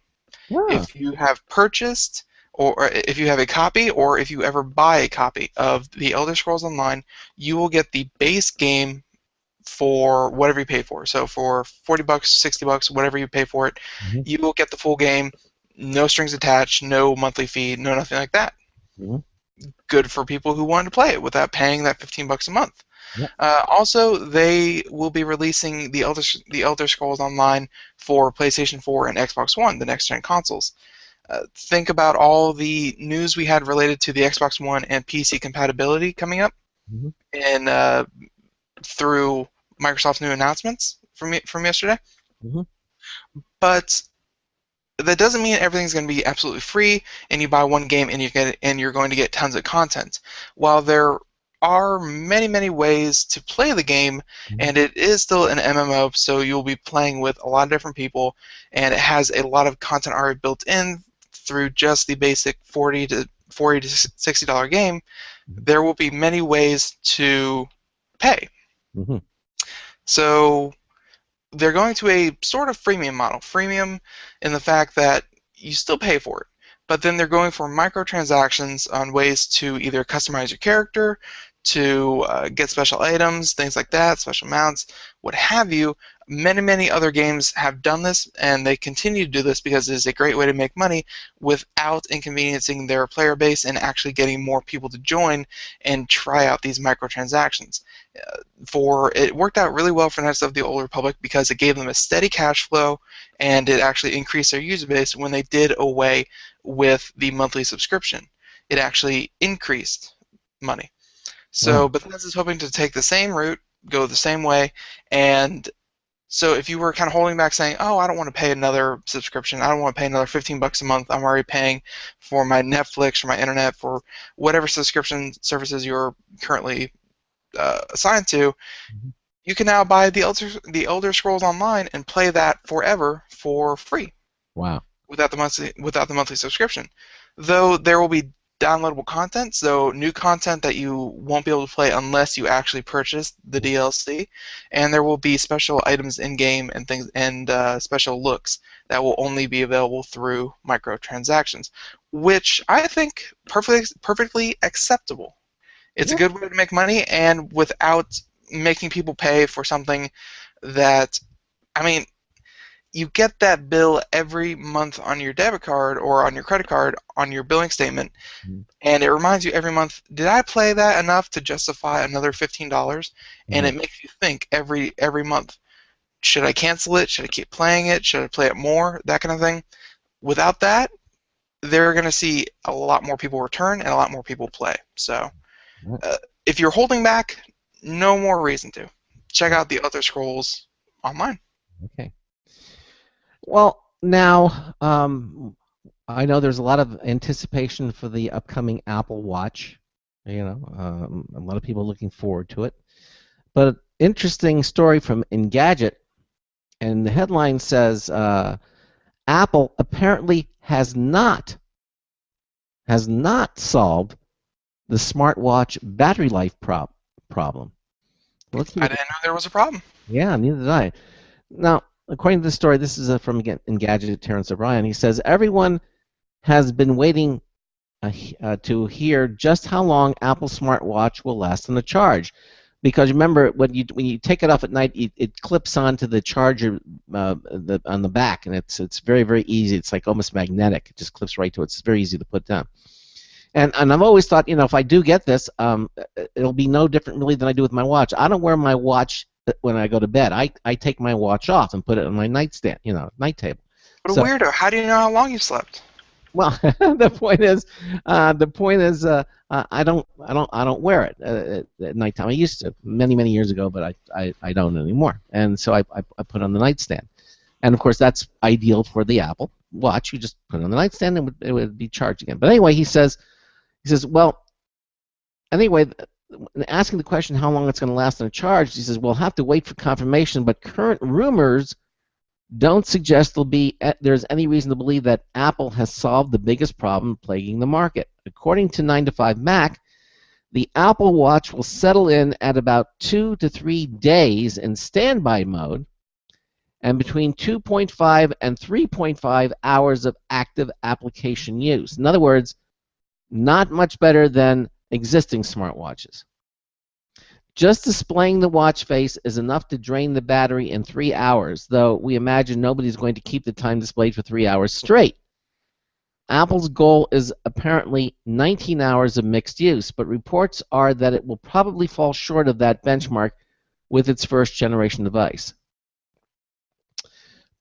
If you have purchased, or if you have a copy, or if you ever buy a copy of the Elder Scrolls Online, you will get the base game for whatever you pay for. So for $40, $60, whatever you pay for it, you will get the full game, no strings attached, no monthly fee, no nothing like that. Good for people who want to play it without paying that $15 a month. Also, they will be releasing the Elder Scrolls Online for PlayStation 4 and Xbox One, the next-gen consoles. Think about all the news we had related to the Xbox One and PC compatibility coming up, and through Microsoft's new announcements from yesterday. But that doesn't mean everything's going to be absolutely free, and you buy one game and you're going to get tons of content. While there are many, many ways to play the game, and it is still an MMO, so you'll be playing with a lot of different people, and it has a lot of content already built in through just the basic $40 to $60 game. There will be many ways to pay. So they're going to a sort of freemium model. Freemium in the fact that you still pay for it, but then they're going for microtransactions on ways to either customize your character, to get special items, things like that, special mounts, what have you. Many, many other games have done this, and they continue to do this because it is a great way to make money without inconveniencing their player base and actually getting more people to join and try out these microtransactions. It worked out really well for Knights of the Old Republic because it gave them a steady cash flow, and it actually increased their user base when they did away with the monthly subscription. It actually increased money. So Bethesda's hoping to take the same route, go the same way, and so if you were kind of holding back saying, oh, I don't want to pay another subscription, I don't want to pay another $15 a month, I'm already paying for my Netflix, for my internet, for whatever subscription services you're currently assigned to, you can now buy the Elder Scrolls Online and play that forever for free. Wow. Without the monthly subscription. Though there will be downloadable content, so new content that you won't be able to play unless you actually purchase the DLC, and there will be special items in game and things and special looks that will only be available through microtransactions, which I think perfectly acceptable. It's a good way to make money, and without making people pay for something that, I mean, you get that bill every month on your debit card or on your credit card on your billing statement, and it reminds you every month, did I play that enough to justify another $15? And it makes you think every month, should I cancel it? Should I keep playing it? Should I play it more? That kind of thing. Without that, they're going to see a lot more people return and a lot more people play. So if you're holding back, no more reason to. Check out the other scrolls online. Okay. Well, now I know there's a lot of anticipation for the upcoming Apple Watch. A lot of people looking forward to it. But interesting story from Engadget, and the headline says Apple apparently has not solved the smartwatch battery life problem. Let's see. I didn't know there was a problem. Yeah, neither did I. Now, according to the story, this is from Engadget, Terrence O'Brien. He says everyone has been waiting to hear just how long Apple's smartwatch will last on the charge. Because remember, when you take it off at night, it clips onto the charger on the back, and it's very, very easy. It's like almost magnetic. It just clips right to it. It's very easy to put down. And I've always thought, if I do get this, it'll be no different really than I do with my watch. I don't wear my watch when I go to bed. I take my watch off and put it on my nightstand, night table. What a weirdo! How do you know how long you slept? Well, the point is, I don't wear it at nighttime. I used to many years ago, but I don't anymore. And so I put it on the nightstand, and of course that's ideal for the Apple Watch. You just put it on the nightstand, and it would be charged again. But anyway, he says, well, anyway, asking the question how long it's going to last on a charge, he says we'll have to wait for confirmation, but current rumors don't suggest there's any reason to believe that Apple has solved the biggest problem plaguing the market. According to 9to5Mac, the Apple Watch will settle in at about 2 to 3 days in standby mode and between 2.5 and 3.5 hours of active application use. In other words, not much better than existing smartwatches. Just displaying the watch face is enough to drain the battery in 3 hours, though we imagine nobody's going to keep the time displayed for 3 hours straight. Apple's goal is apparently 19 hours of mixed use, but reports are that it will probably fall short of that benchmark with its first generation device.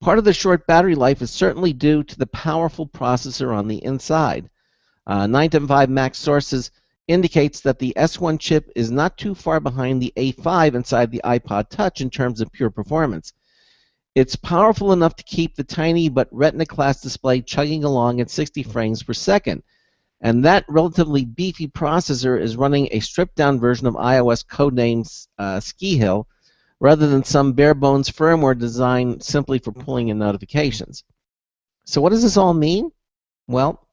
Part of the short battery life is certainly due to the powerful processor on the inside. 9to5Mac sources indicates that the S1 chip is not too far behind the A5 inside the iPod Touch in terms of pure performance. It's powerful enough to keep the tiny but Retina-class display chugging along at 60 frames per second. And that relatively beefy processor is running a stripped-down version of iOS codenamed Ski Hill rather than some bare-bones firmware designed simply for pulling in notifications. So what does this all mean? Well,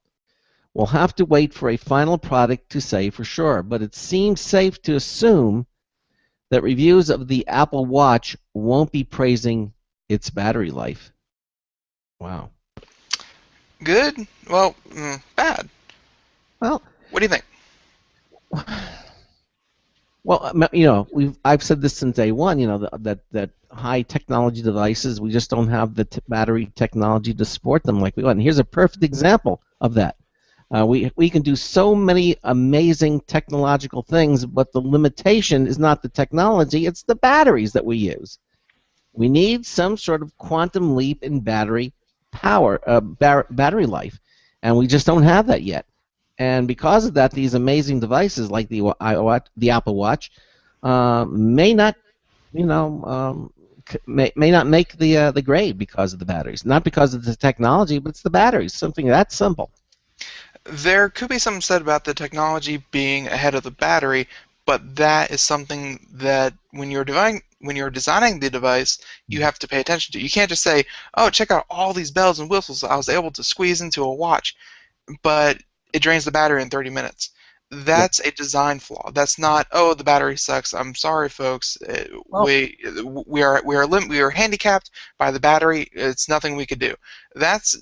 we'll have to wait for a final product to say for sure, but it seems safe to assume that reviews of the Apple Watch won't be praising its battery life. Wow. Good? Well, bad. Well, what do you think? Well, I've said this since day one. That high technology devices, we just don't have the battery technology to support them like we want. And here's a perfect example of that. We can do so many amazing technological things, but the limitation is not the technology, it's the batteries that we use. We need some sort of quantum leap in battery power, battery life, and we just don't have that yet. And because of that, these amazing devices like the Apple Watch may not, may not make the grade because of the batteries. Not because of the technology, but it's the batteries. Something that simple. There could be something said about the technology being ahead of the battery, but that is something that when you're designing the device, you have to pay attention to. You can't just say, "Oh, check out all these bells and whistles I was able to squeeze into a watch," but it drains the battery in 30 minutes. That's a design flaw. That's not, "Oh, the battery sucks. I'm sorry, folks. We are handicapped by the battery. It's nothing we could do."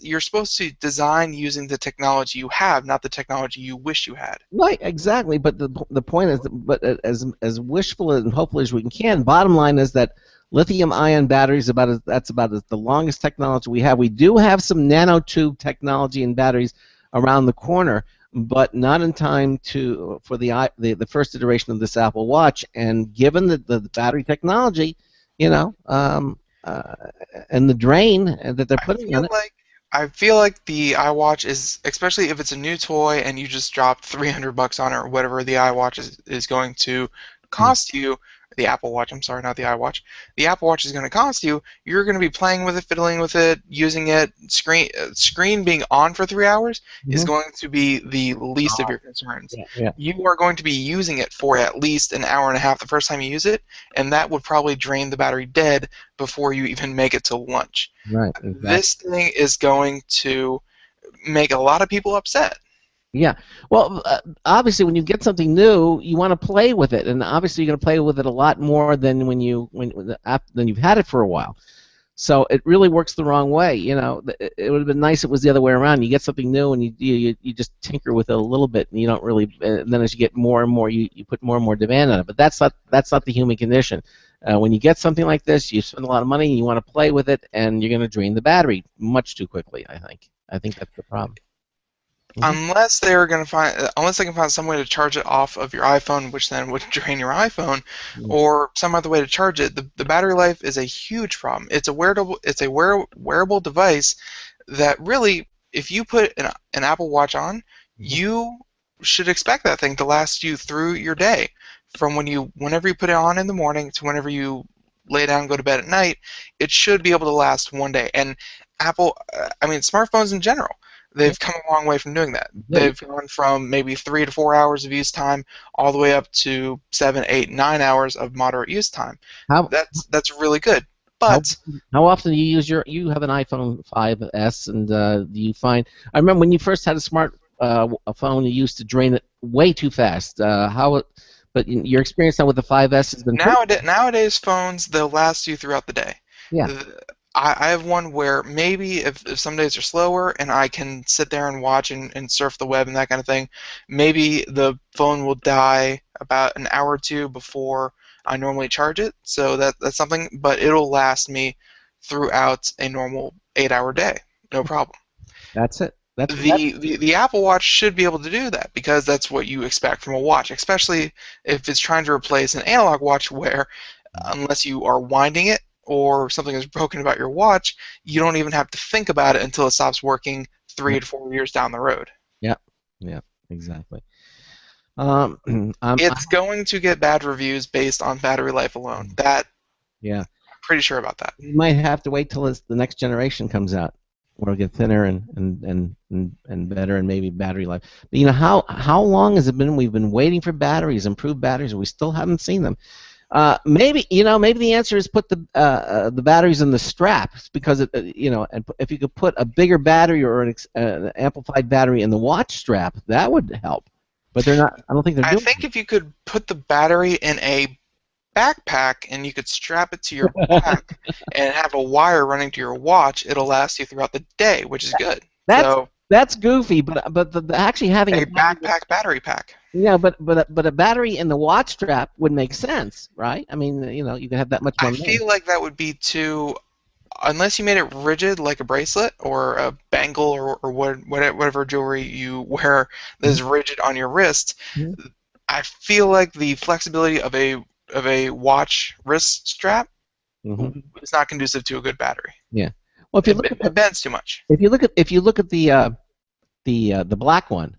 You're supposed to design using the technology you have, not the technology you wish you had. Right, exactly. But the point is, but as wishful and hopeful as we can, bottom line is that lithium-ion batteries that's about the longest technology we have. We do have some nanotube technology in batteries around the corner, but not in time for the first iteration of this Apple Watch. And given the battery technology, uh, and the drain that they're I putting on feel it. like I feel like the iWatch is, especially if it's a new toy and you just dropped $300 on it or whatever the iWatch is going to cost you. The Apple Watch, I'm sorry, not the iWatch. The Apple Watch is going to cost you. You're going to be playing with it, fiddling with it, using it. Screen being on for 3 hours is Mhm. going to be the least of your concerns. Yeah, yeah, You are going to be using it for at least an hour and a half the first time you use it, and that would probably drain the battery dead before you even make it to lunch. right, exactly. This thing is going to make a lot of people upset. Yeah. Well, obviously, when you get something new, you want to play with it, and obviously, you're going to play with it a lot more than than you've had it for a while. So it really works the wrong way. It would have been nice if it was the other way around. You get something new, and you just tinker with it a little bit, and you don't really. And then as you get more and more, you put more and more demand on it. But that's not the human condition. When you get something like this, you spend a lot of money, and you want to play with it, and you're going to drain the battery much too quickly. I think that's the problem. Unless unless they can find some way to charge it off of your iPhone, which then would drain your iPhone, Mhm. or some other way to charge it. The battery life is a huge problem. It's a wearable device that really, if you put an Apple Watch on, you should expect that thing to last you through your day, from whenever you put it on in the morning to whenever you lay down and go to bed at night. It should be able to last one day. And smartphones in general, Yeah. they've come a long way from doing that. Yeah. They've gone from maybe 3 to 4 hours of use time all the way up to 7, 8, 9 hours of moderate use time. How That's really good. how But how often do you use you have an iPhone 5S, and do you find? I remember when you first had a phone, you used to drain it way too fast. But your experience now with the 5S has been pretty. nowadays phones, they'll last you throughout the day. Yeah. Uh, I have one where maybe if some days are slower and I can sit there and watch and surf the web and that kind of thing, maybe the phone will die about an hour or two before I normally charge it. So that's something, but it'll last me throughout a normal 8-hour day. No problem. That's it. That's The Apple Watch should be able to do that because that's what you expect from a watch, especially if it's trying to replace an analog watch where, unless you are winding it or something is broken about your watch, you don't even have to think about it until it stops working 3 to 4 years down the road. yeah, yeah, exactly. Um, I'm It's going to get bad reviews based on battery life alone. That yeah. I'm pretty sure about that. We might have to wait till the next generation comes out, where it'll get thinner and better, and maybe battery life. But how long has it been? We've been waiting for batteries, improved batteries, and we still haven't seen them. Maybe the answer is put the batteries in the straps, because and if you could put a bigger battery or an amplified battery in the watch strap, that would help. But they're not. I don't think they're I doing think if you could put the battery in a backpack and you could strap it to your back and have a wire running to your watch, it'll last you throughout the day, which is good. That's So that's goofy, but actually having a backpack battery pack. yeah, but a battery in the watch strap would make sense, right? I mean, you can have that much I more room. feel like that would be too, unless you made it rigid like a bracelet or a bangle or whatever jewelry you wear that is rigid on your wrist. Mhm. I feel like the flexibility of a watch wrist strap Mhm. is not conducive to a good battery. Yeah. Well, It bends too much. if you look at the black one,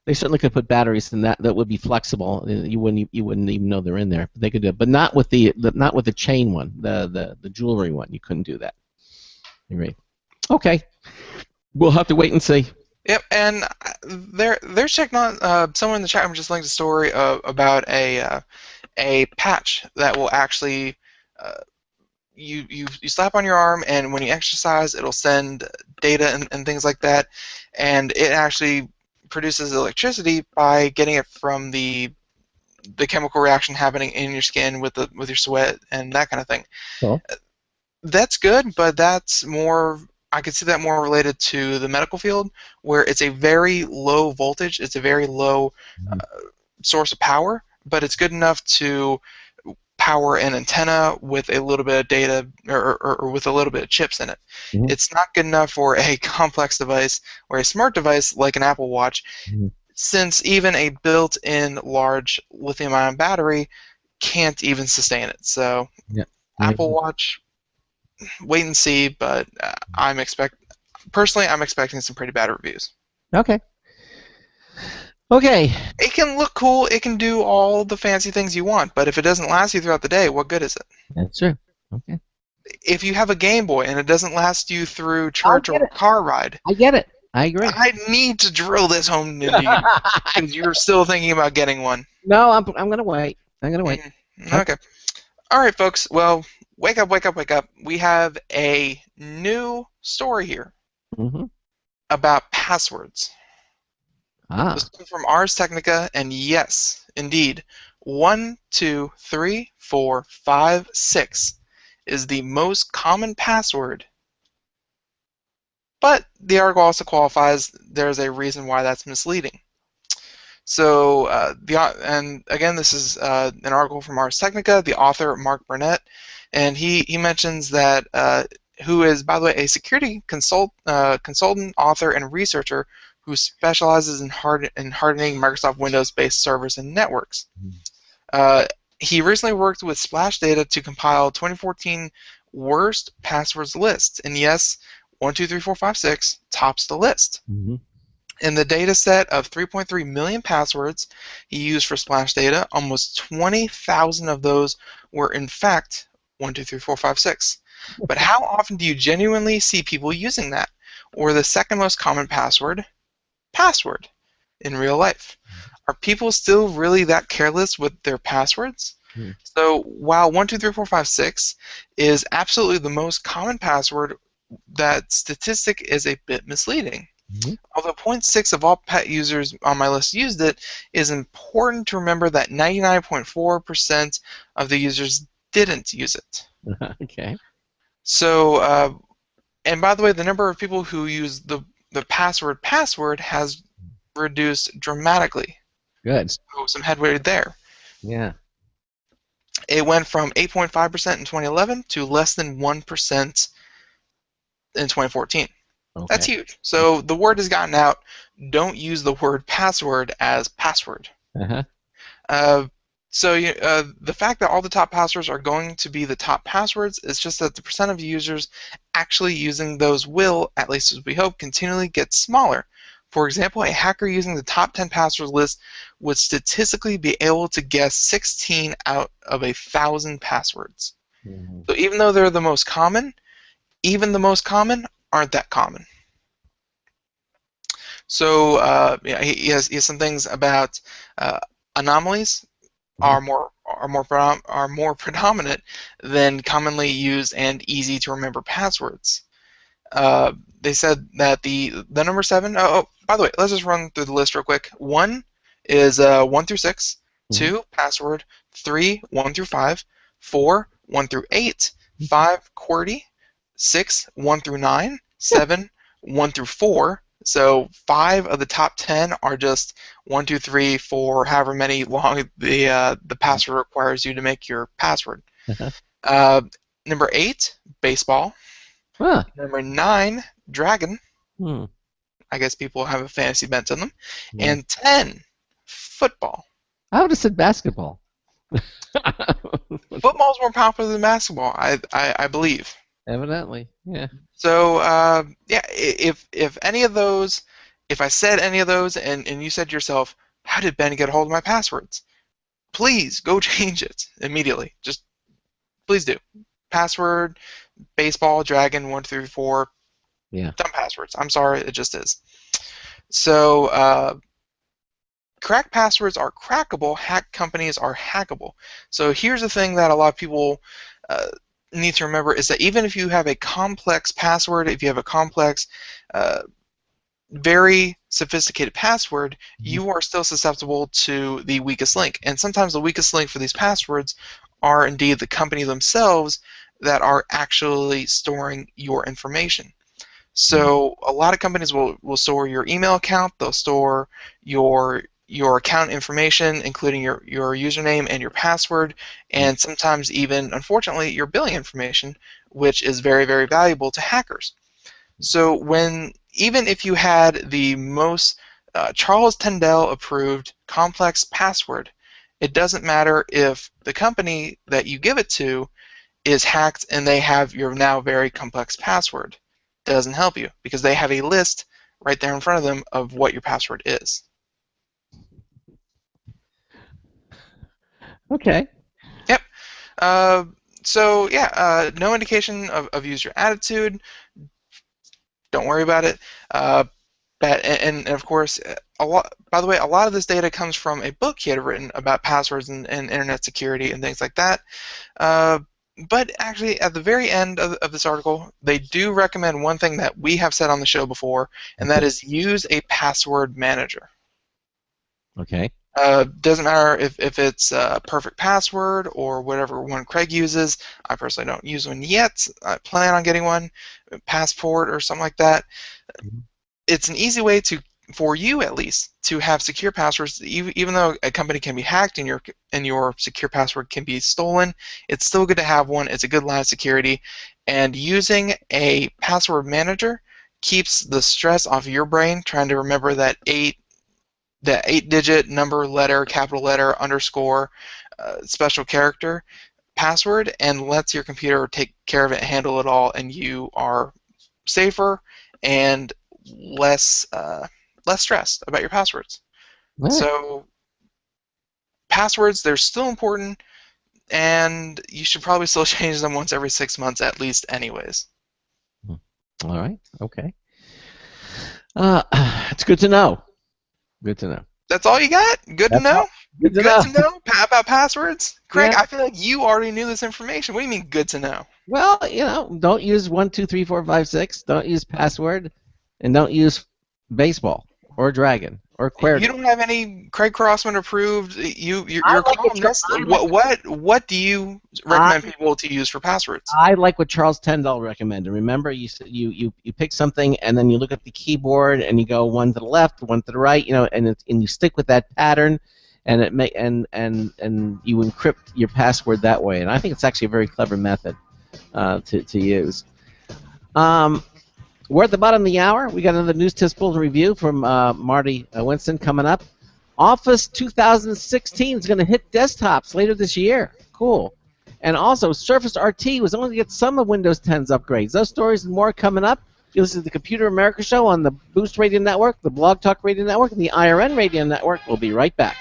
they certainly could put batteries in that would be flexible. You wouldn't even know they're in there. They could do it, but not with the chain one, the jewelry one. You couldn't do that. You're right. Okay, we'll have to wait and see. Yep, and there's someone in the chat room just linked a story about a patch that will actually you slap on your arm, and when you exercise, it'll send data and things like that, and it actually produces electricity by getting it from the chemical reaction happening in your skin with your sweat and that kind of thing. Cool. That's good, but that's more. I could see that more related to the medical field, where it's a very low voltage, it's a very low source of power, but it's good enough to power an antenna with a little bit of data or with a little bit of chips in it. Mhm. It's not good enough for a complex device or a smart device like an Apple Watch, Mhm. since even a built-in large lithium-ion battery can't even sustain it. So Yeah. Apple Watch, wait and see, but I'm expecting some pretty bad reviews. Okay. Okay. It can look cool, it can do all the fancy things you want, but if it doesn't last you throughout the day, what good is it? That's true. Okay. If you have a Game Boy and it doesn't last you through I church get or it. a car ride, I get it. I agree. I need to drill this home into you because you're still thinking about getting one. No, I'm gonna wait. I'm gonna wait. Okay. All right, folks. Well, wake up, wake up, wake up. We have a new story here Mm-hmm. about passwords. Ah. This comes from Ars Technica, and yes, indeed, 1, 2, 3, 4, 5, 6 is the most common password. But the article also qualifies there's a reason why that's misleading. So, and again, this is an article from Ars Technica, the author, Mark Burnett, and he mentions that, who is, by the way, a security consultant, author, and researcher who specializes in hardening Microsoft Windows-based servers and networks. He recently worked with Splash Data to compile 2014 worst passwords lists, and yes, 1, 2, 3, 4, 5, 6 tops the list. Mm-hmm. In the data set of 3.3 million passwords he used for Splash Data, almost 20,000 of those were in fact 1, 2, 3, 4, 5, 6. But how often do you genuinely see people using that? Or the second most common password, password, in real life? Are people still really that careless with their passwords? So while 1, 2, 3, 4, 5, 6 is absolutely the most common password, that statistic is a bit misleading. Although 0.6 of all pet users on my list used it, it is important to remember that 99.4% of the users didn't use it. Okay. So, and by the way, the number of people who use the password has reduced dramatically. Good. So some headway there. Yeah. It went from 8.5% in 2011 to less than 1% in 2014. Okay. That's huge. So the word has gotten out. Don't use the word password as password. Uh-huh. So the fact that all the top passwords are going to be the top passwords is just that the percent of users actually using those will, at least as we hope, continually get smaller. For example, a hacker using the top 10 password list would statistically be able to guess 16 out of 1,000 passwords. Mm-hmm. So even though they're the most common, even the most common aren't that common. So yeah, he has some things about anomalies are more predominant than commonly used and easy to remember passwords. They said that the number 7. Oh, by the way, let's just run through the list real quick. 1 is 1 through 6. 2 password. 3 1 through 5. 4 1 through 8. 5 QWERTY. 6 1 through 9. 7 1 through 4. So 5 of the top 10 are just 1, 2, 3, 4, however many long the password requires you to make your password. Number 8, baseball. Huh. Number 9, dragon. Hmm. I guess people have a fantasy bent on them. Yeah. And 10, football. I would have said basketball. Football's more popular than basketball, I believe. Evidently, yeah. So yeah, if any of those, if I said any of those, and you said to yourself, how did Ben get a hold of my passwords? Please go change it immediately. Just please do. Password, baseball, dragon, 1, 2, 3, 4. Yeah. Dumb passwords. I'm sorry, it just is. So cracked passwords are crackable. Hack companies are hackable. So here's the thing that a lot of people need to remember is that even if you have a complex password, if you have a complex, very sophisticated password, you are still susceptible to the weakest link. And sometimes the weakest link for these passwords are indeed the company themselves that are actually storing your information. So a lot of companies will store your email account, they'll store your account information, including your username and your password, and sometimes even, unfortunately, your billing information, which is very, very valuable to hackers. So even if you had the most Charles Tendell approved complex password, it doesn't matter if the company that you give it to is hacked and they have your now very complex password. Doesn't help you because they have a list right there in front of them of what your password is. Okay. Yep. So yeah, no indication of user attitude. Don't worry about it. And of course, a lot. By the way, a lot of this data comes from a book he had written about passwords and internet security and things like that. But actually, at the very end of this article, they do recommend one thing that we have said on the show before, and that is use a password manager. Okay. Doesn't matter if it's Perfect Password or whatever one Craig uses. I personally don't use one yet. I plan on getting one, Passport or something like that. It's an easy way for you at least, to have secure passwords. Even though a company can be hacked and your secure password can be stolen, it's still good to have one. It's a good line of security, and using a password manager keeps the stress off of your brain trying to remember that 8-digit number, letter, capital letter, underscore, special character password, and lets your computer take care of it, handle it all, and you are safer and less stressed about your passwords. Right. So passwords, they're still important, and you should probably still change them once every 6 months at least anyways. All right. Okay. It's good to know. Good to know. That's all you got? Good to know? Good to know. About passwords? Craig, Yeah. I feel like you already knew this information. What do you mean good to know? Well, don't use 1, 2, 3, 4, 5, 6. Don't use password, and don't use baseball or dragon or query. You don't have any Craig Crossman approved. You're I like columnist. What do you recommend people to use for passwords? I like what Charles Tyndall recommended. Remember, you pick something and then you look at the keyboard and you go one to the left, one to the right, and you stick with that pattern, and and you encrypt your password that way. And I think it's actually a very clever method to use. We're at the bottom of the hour. We got another News Tips Bulletin review from Marty Winston coming up. Office 2016 is going to hit desktops later this year. Cool. And also, Surface RT was only to get some of Windows 10's upgrades. Those stories and more coming up. You listen to the Computer America Show on the Boost Radio Network, the Blog Talk Radio Network, and the IRN Radio Network. We'll be right back.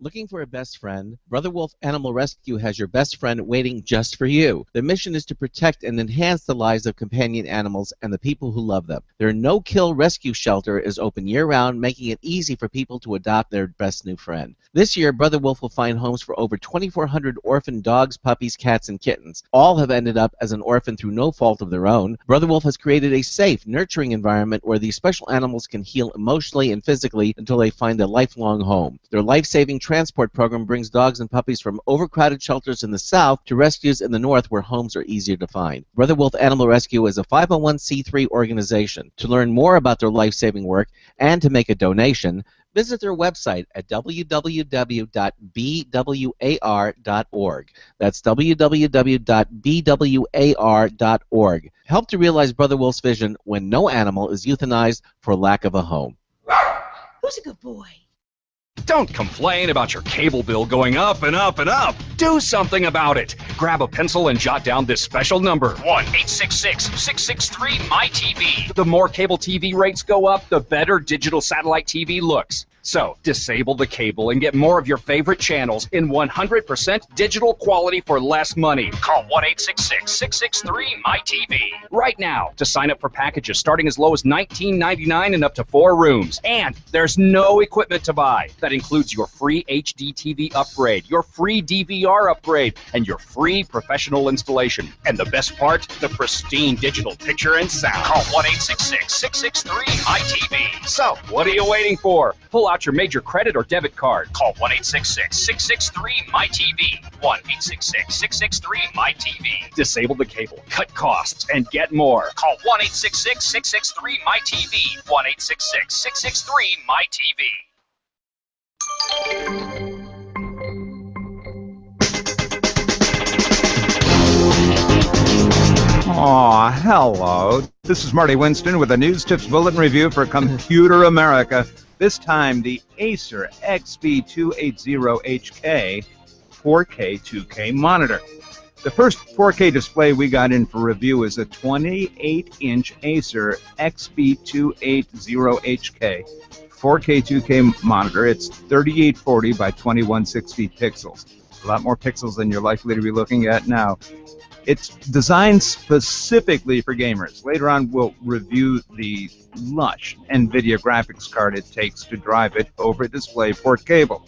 Looking for a best friend? Brother Wolf Animal Rescue has your best friend waiting just for you. The mission is to protect and enhance the lives of companion animals and the people who love them. Their no-kill rescue shelter is open year-round, making it easy for people to adopt their best new friend. This year, Brother Wolf will find homes for over 2,400 orphan dogs, puppies, cats, and kittens. All have ended up as an orphan through no fault of their own. Brother Wolf has created a safe, nurturing environment where these special animals can heal emotionally and physically until they find a lifelong home. Their life-saving transport program brings dogs and puppies from overcrowded shelters in the south to rescues in the north where homes are easier to find. Brother Wolf Animal Rescue is a 501c3 organization. To learn more about their life-saving work and to make a donation, visit their website at www.bwar.org. That's www.bwar.org. Help to realize Brother Wolf's vision when no animal is euthanized for lack of a home. Who's a good boy? Don't complain about your cable bill going up and up and up. Do something about it. Grab a pencil and jot down this special number. 1-866-663-MY-TV. The more cable TV rates go up, the better digital satellite TV looks. So, disable the cable and get more of your favorite channels in 100% digital quality for less money. Call 1-866-663-MY-TV right now to sign up for packages starting as low as $19.99 and up to 4 rooms. And there's no equipment to buy. That includes your free HD TV upgrade, your free DVR upgrade, and your free professional installation. And the best part, the pristine digital picture and sound. Call 1-866-663-MY-TV. So, what are you waiting for? Pull out your major credit or debit card. Call 1-866-663-MY-TV. 1-866-663-MY-TV. Disable the cable, cut costs, and get more. Call 1-866-663-MY-TV. 1-866-663-MY-TV. Aw, hello. This is Marty Winston with a News Tips Bulletin Review for Computer America. This time, the Acer XB280HK 4K 2K monitor. The first 4K display we got in for review is a 28-inch Acer XB280HK 4K 2K monitor. It's 3840 by 2160 pixels. A lot more pixels than you're likely to be looking at now. It's designed specifically for gamers. Later on, we'll review the lush NVIDIA graphics card it takes to drive it over a DisplayPort cable.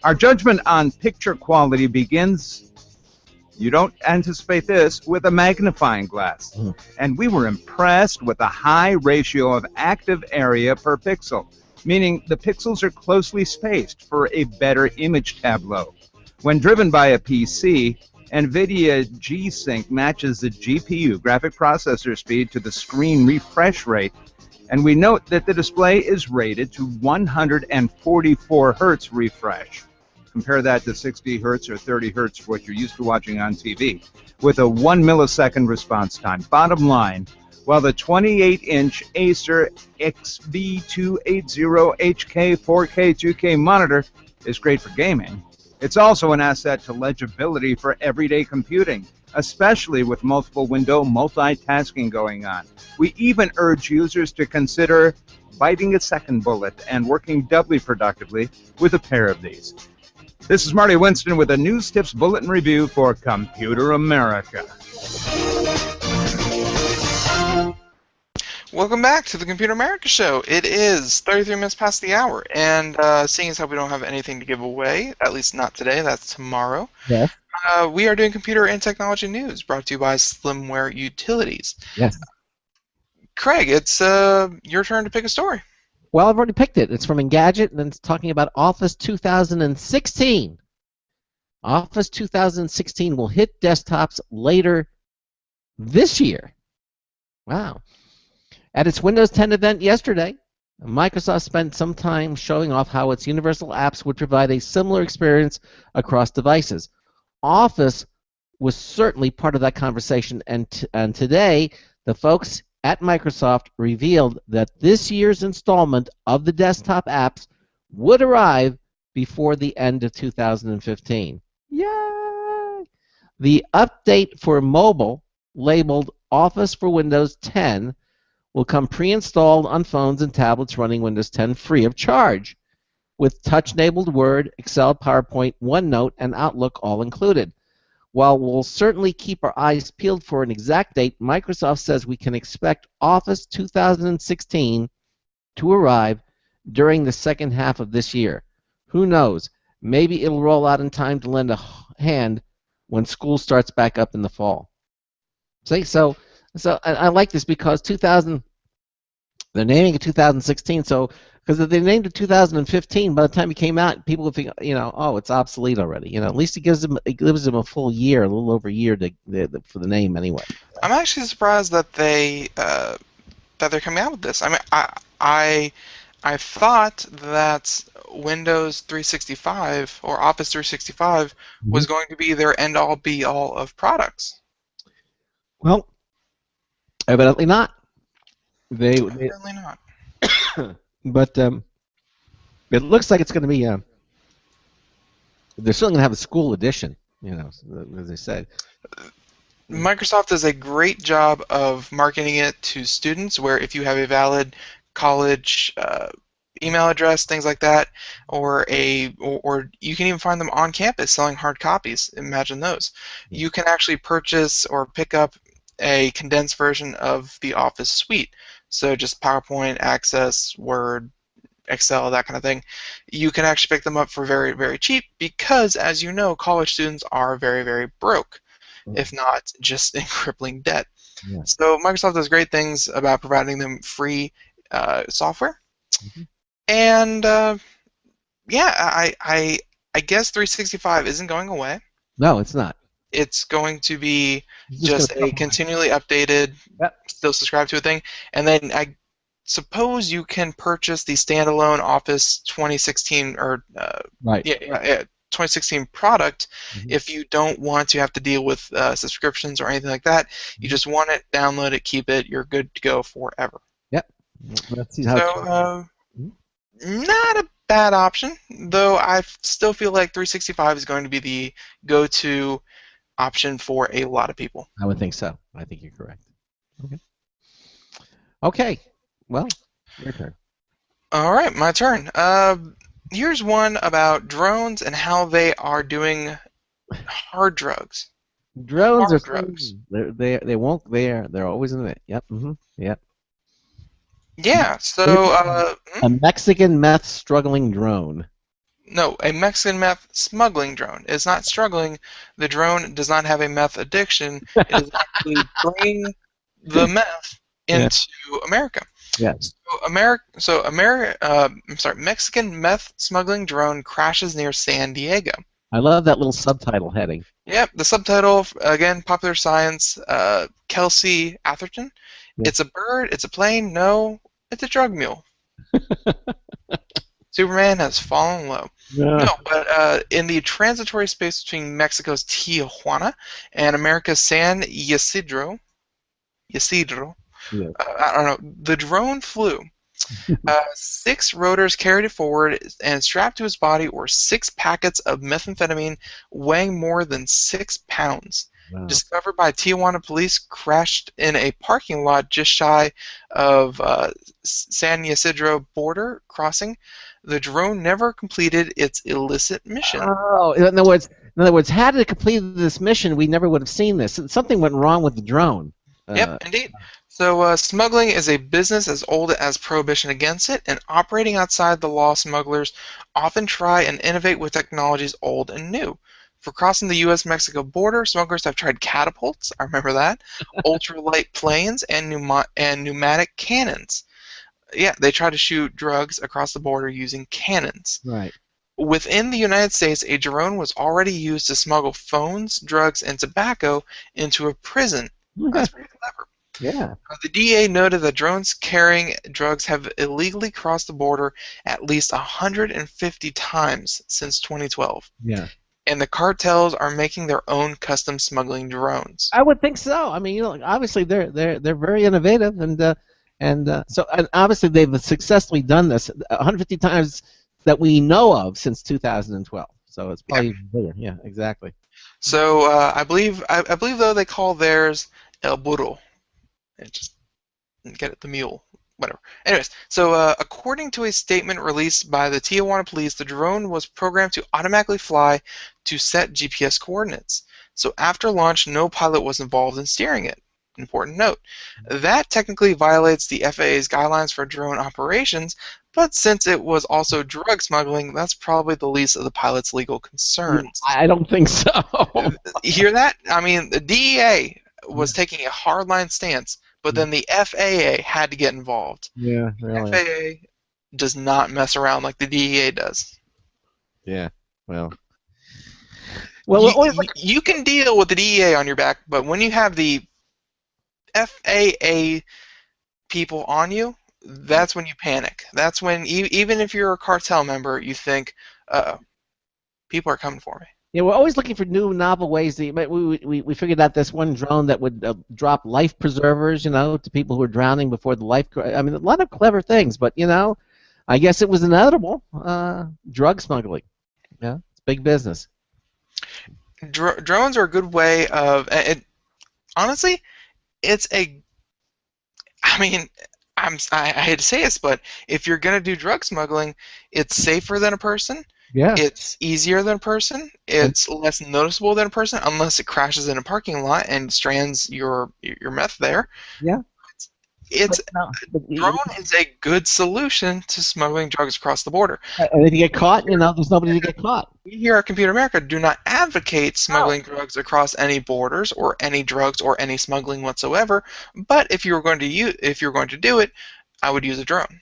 Our judgment on picture quality begins, you don't anticipate this, with a magnifying glass. And we were impressed with the high ratio of active area per pixel, meaning the pixels are closely spaced for a better image tableau. When driven by a PC, NVIDIA G-Sync matches the GPU graphic processor speed to the screen refresh rate, and we note that the display is rated to 144 Hz refresh. Compare that to 60 Hz or 30 Hz for what you're used to watching on TV, with a 1 millisecond response time. Bottom line, while the 28-inch Acer XB280HK 4K 2K monitor is great for gaming, it's also an asset to legibility for everyday computing, especially with multiple window multitasking going on. We even urge users to consider biting a second bullet and working doubly productively with a pair of these. This is Marty Winston with a News Tips Bulletin Review for Computer America. Welcome back to the Computer America Show. It is 33 minutes past the hour, and seeing as how we don't have anything to give away, at least not today, that's tomorrow, Yes. We are doing computer and technology news, brought to you by Slimware Utilities. Yes. Craig, it's your turn to pick a story. Well, I've already picked it. It's from Engadget, and it's talking about Office 2016. Office 2016 will hit desktops later this year. Wow. At its Windows 10 event yesterday, Microsoft spent some time showing off how its universal apps would provide a similar experience across devices. Office was certainly part of that conversation, and today the folks at Microsoft revealed that this year's installment of the desktop apps would arrive before the end of 2015. Yay! The update for mobile, labeled Office for Windows 10, will come pre-installed on phones and tablets running Windows 10 free of charge, with touch-enabled Word, Excel, PowerPoint, OneNote, and Outlook all included. While we'll certainly keep our eyes peeled for an exact date, Microsoft says we can expect Office 2016 to arrive during the second half of this year. Who knows? Maybe it'll roll out in time to lend a hand when school starts back up in the fall. See, so I like this because they're naming it 2016. So because if they named it 2015, by the time it came out, people would think, oh, it's obsolete already. At least it gives them a full year, a little over a year for the name anyway. I'm actually surprised that they're coming out with this. I mean, I thought that Windows 365 or Office 365 was going to be their end-all be-all of products. Well, evidently not. Evidently not. But it looks like it's going to be. They're still going to have a school edition, as they said. Microsoft does a great job of marketing it to students, where if you have a valid college email address, things like that, or you can even find them on campus selling hard copies. Imagine those. You can actually purchase or pick up a condensed version of the Office suite. So just PowerPoint, Access, Word, Excel, that kind of thing. You can actually pick them up for very, very cheap because, as you know, college students are very, very broke, if not just in crippling debt. Yeah. So Microsoft does great things about providing them free software. And yeah, I guess 365 isn't going away. No, it's not. It's going to be just a continually updated, still subscribe to a thing. And then I suppose you can purchase the standalone Office 2016 or 2016 product if you don't want to have to deal with subscriptions or anything like that. You just want it, download it, keep it. You're good to go forever. Yep. Let's see how. So not a bad option, though I still feel like 365 is going to be the go-to option for a lot of people. I would think so. I think you're correct. Okay. Okay. Well, your turn. All right, my turn. Here's one about drones and how they are doing hard drugs. Drones are Hard drugs. they won't they're always in it. Yep. Yep. Yeah. So A Mexican meth struggling drone. no, a Mexican meth smuggling drone is not struggling. The drone does not have a meth addiction. It is actually bringing the meth into America. Yes. Mexican meth smuggling drone crashes near San Diego. I love that little subtitle heading. Yep, the subtitle, again, Popular Science, Kelsey Atherton. Yeah. It's a bird, it's a plane, no, it's a drug mule. Superman has fallen low. Yeah. No, but in the transitory space between Mexico's Tijuana and America's San Ysidro, Yeah. I don't know, the drone flew. 6 rotors carried it forward, and strapped to his body were 6 packets of methamphetamine weighing more than 6 pounds. Wow. Discovered by Tijuana police, crashed in a parking lot just shy of San Ysidro border crossing. The drone never completed its illicit mission. Oh, in other words, had it completed this mission, we never would have seen this. Something went wrong with the drone. Yep, indeed. So smuggling is a business as old as prohibition against it, and operating outside the law, smugglers often try and innovate with technologies old and new. For crossing the U.S.-Mexico border, smugglers have tried catapults, I remember that, ultralight planes, and pneumatic cannons. Yeah, they try to shoot drugs across the border using cannons. Right. Within the United States, a drone was already used to smuggle phones, drugs, and tobacco into a prison. That's pretty clever. Yeah. The DEA noted that drones carrying drugs have illegally crossed the border at least 150 times since 2012. Yeah. And the cartels are making their own custom smuggling drones. I would think so. I mean, obviously they're very innovative, and obviously they've successfully done this 150 times that we know of since 2012. So it's probably bigger. Yeah, exactly. So I believe though they call theirs El Burro. Just get it, the mule, whatever. Anyways, so according to a statement released by the Tijuana police, the drone was programmed to automatically fly to set GPS coordinates. So after launch, no pilot was involved in steering it. Important note. That technically violates the FAA's guidelines for drone operations, but since it was also drug smuggling, that's probably the least of the pilot's legal concerns. I don't think so. You hear that? I mean, the DEA was taking a hardline stance, but then the FAA had to get involved. Yeah, really. The FAA does not mess around like the DEA does. Yeah, well, you can deal with the DEA on your back, but when you have the FAA people on you, that's when you panic. That's when, even if you're a cartel member, you think, people are coming for me. Yeah, we're always looking for new, novel ways. We figured out this one drone that would drop life preservers, to people who are drowning before the life. I mean, a lot of clever things, but I guess it was inevitable. Drug smuggling. Yeah, it's big business. Drones are a good way of. Honestly, it's a. I mean, I hate to say this, but if you're gonna do drug smuggling, it's safer than a person. Yeah. It's easier than a person. It's less noticeable than a person, unless it crashes in a parking lot and strands your meth there. Yeah. Drone is a good solution to smuggling drugs across the border. And if you get caught, there's nobody to get caught. We here at Computer America do not advocate smuggling drugs across any borders or any drugs or any smuggling whatsoever. But if you're going to do it, I would use a drone.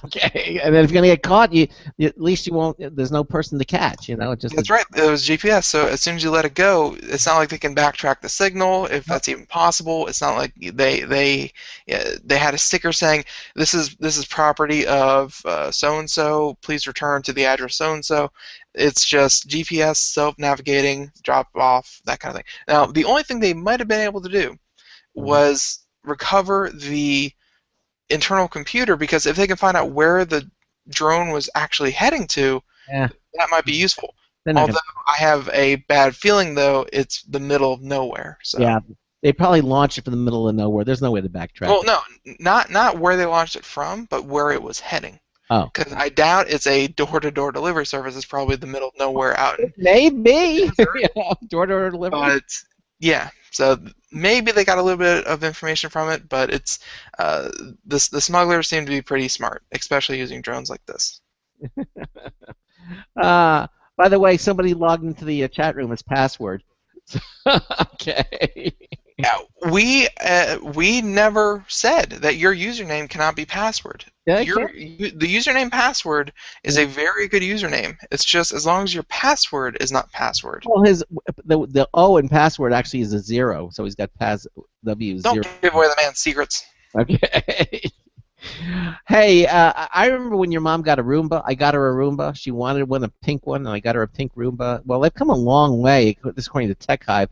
Okay, and then if you're gonna get caught, at least you won't. There's no person to catch. That's right. It was GPS. So as soon as you let it go, it's not like they can backtrack the signal, if that's even possible. It's not like they had a sticker saying this is property of so and so. Please return to the address so and so. It's just GPS, self-navigating, drop off, that kind of thing. Now, the only thing they might have been able to do was recover the internal computer, because if they can find out where the drone was actually heading to, Yeah. that might be useful. They're not Although gonna, I have a bad feeling, though, it's the middle of nowhere. So. yeah, they probably launched it from the middle of nowhere. There's no way to backtrack. Well, no, not where they launched it from, but where it was heading. Oh. Because I doubt it's a door-to-door delivery service. It's probably the middle of nowhere out in Maybe. Yeah, door-to-door delivery. But yeah, so maybe they got a little bit of information from it, but it's the smugglers seem to be pretty smart, especially using drones like this. By the way, somebody logged into the chat room as password. Okay. Yeah, we never said that your username cannot be password. Yeah, The username password is a very good username. It's just as long as your password is not password. Well, the O in password actually is a 0, so he's got W0. Don't give away the man's secrets. Okay. Hey, I remember when your mom got a Roomba. I got her a Roomba. She wanted a pink one, and I got her a pink Roomba. Well, they've come a long way, this according to Tech Hive.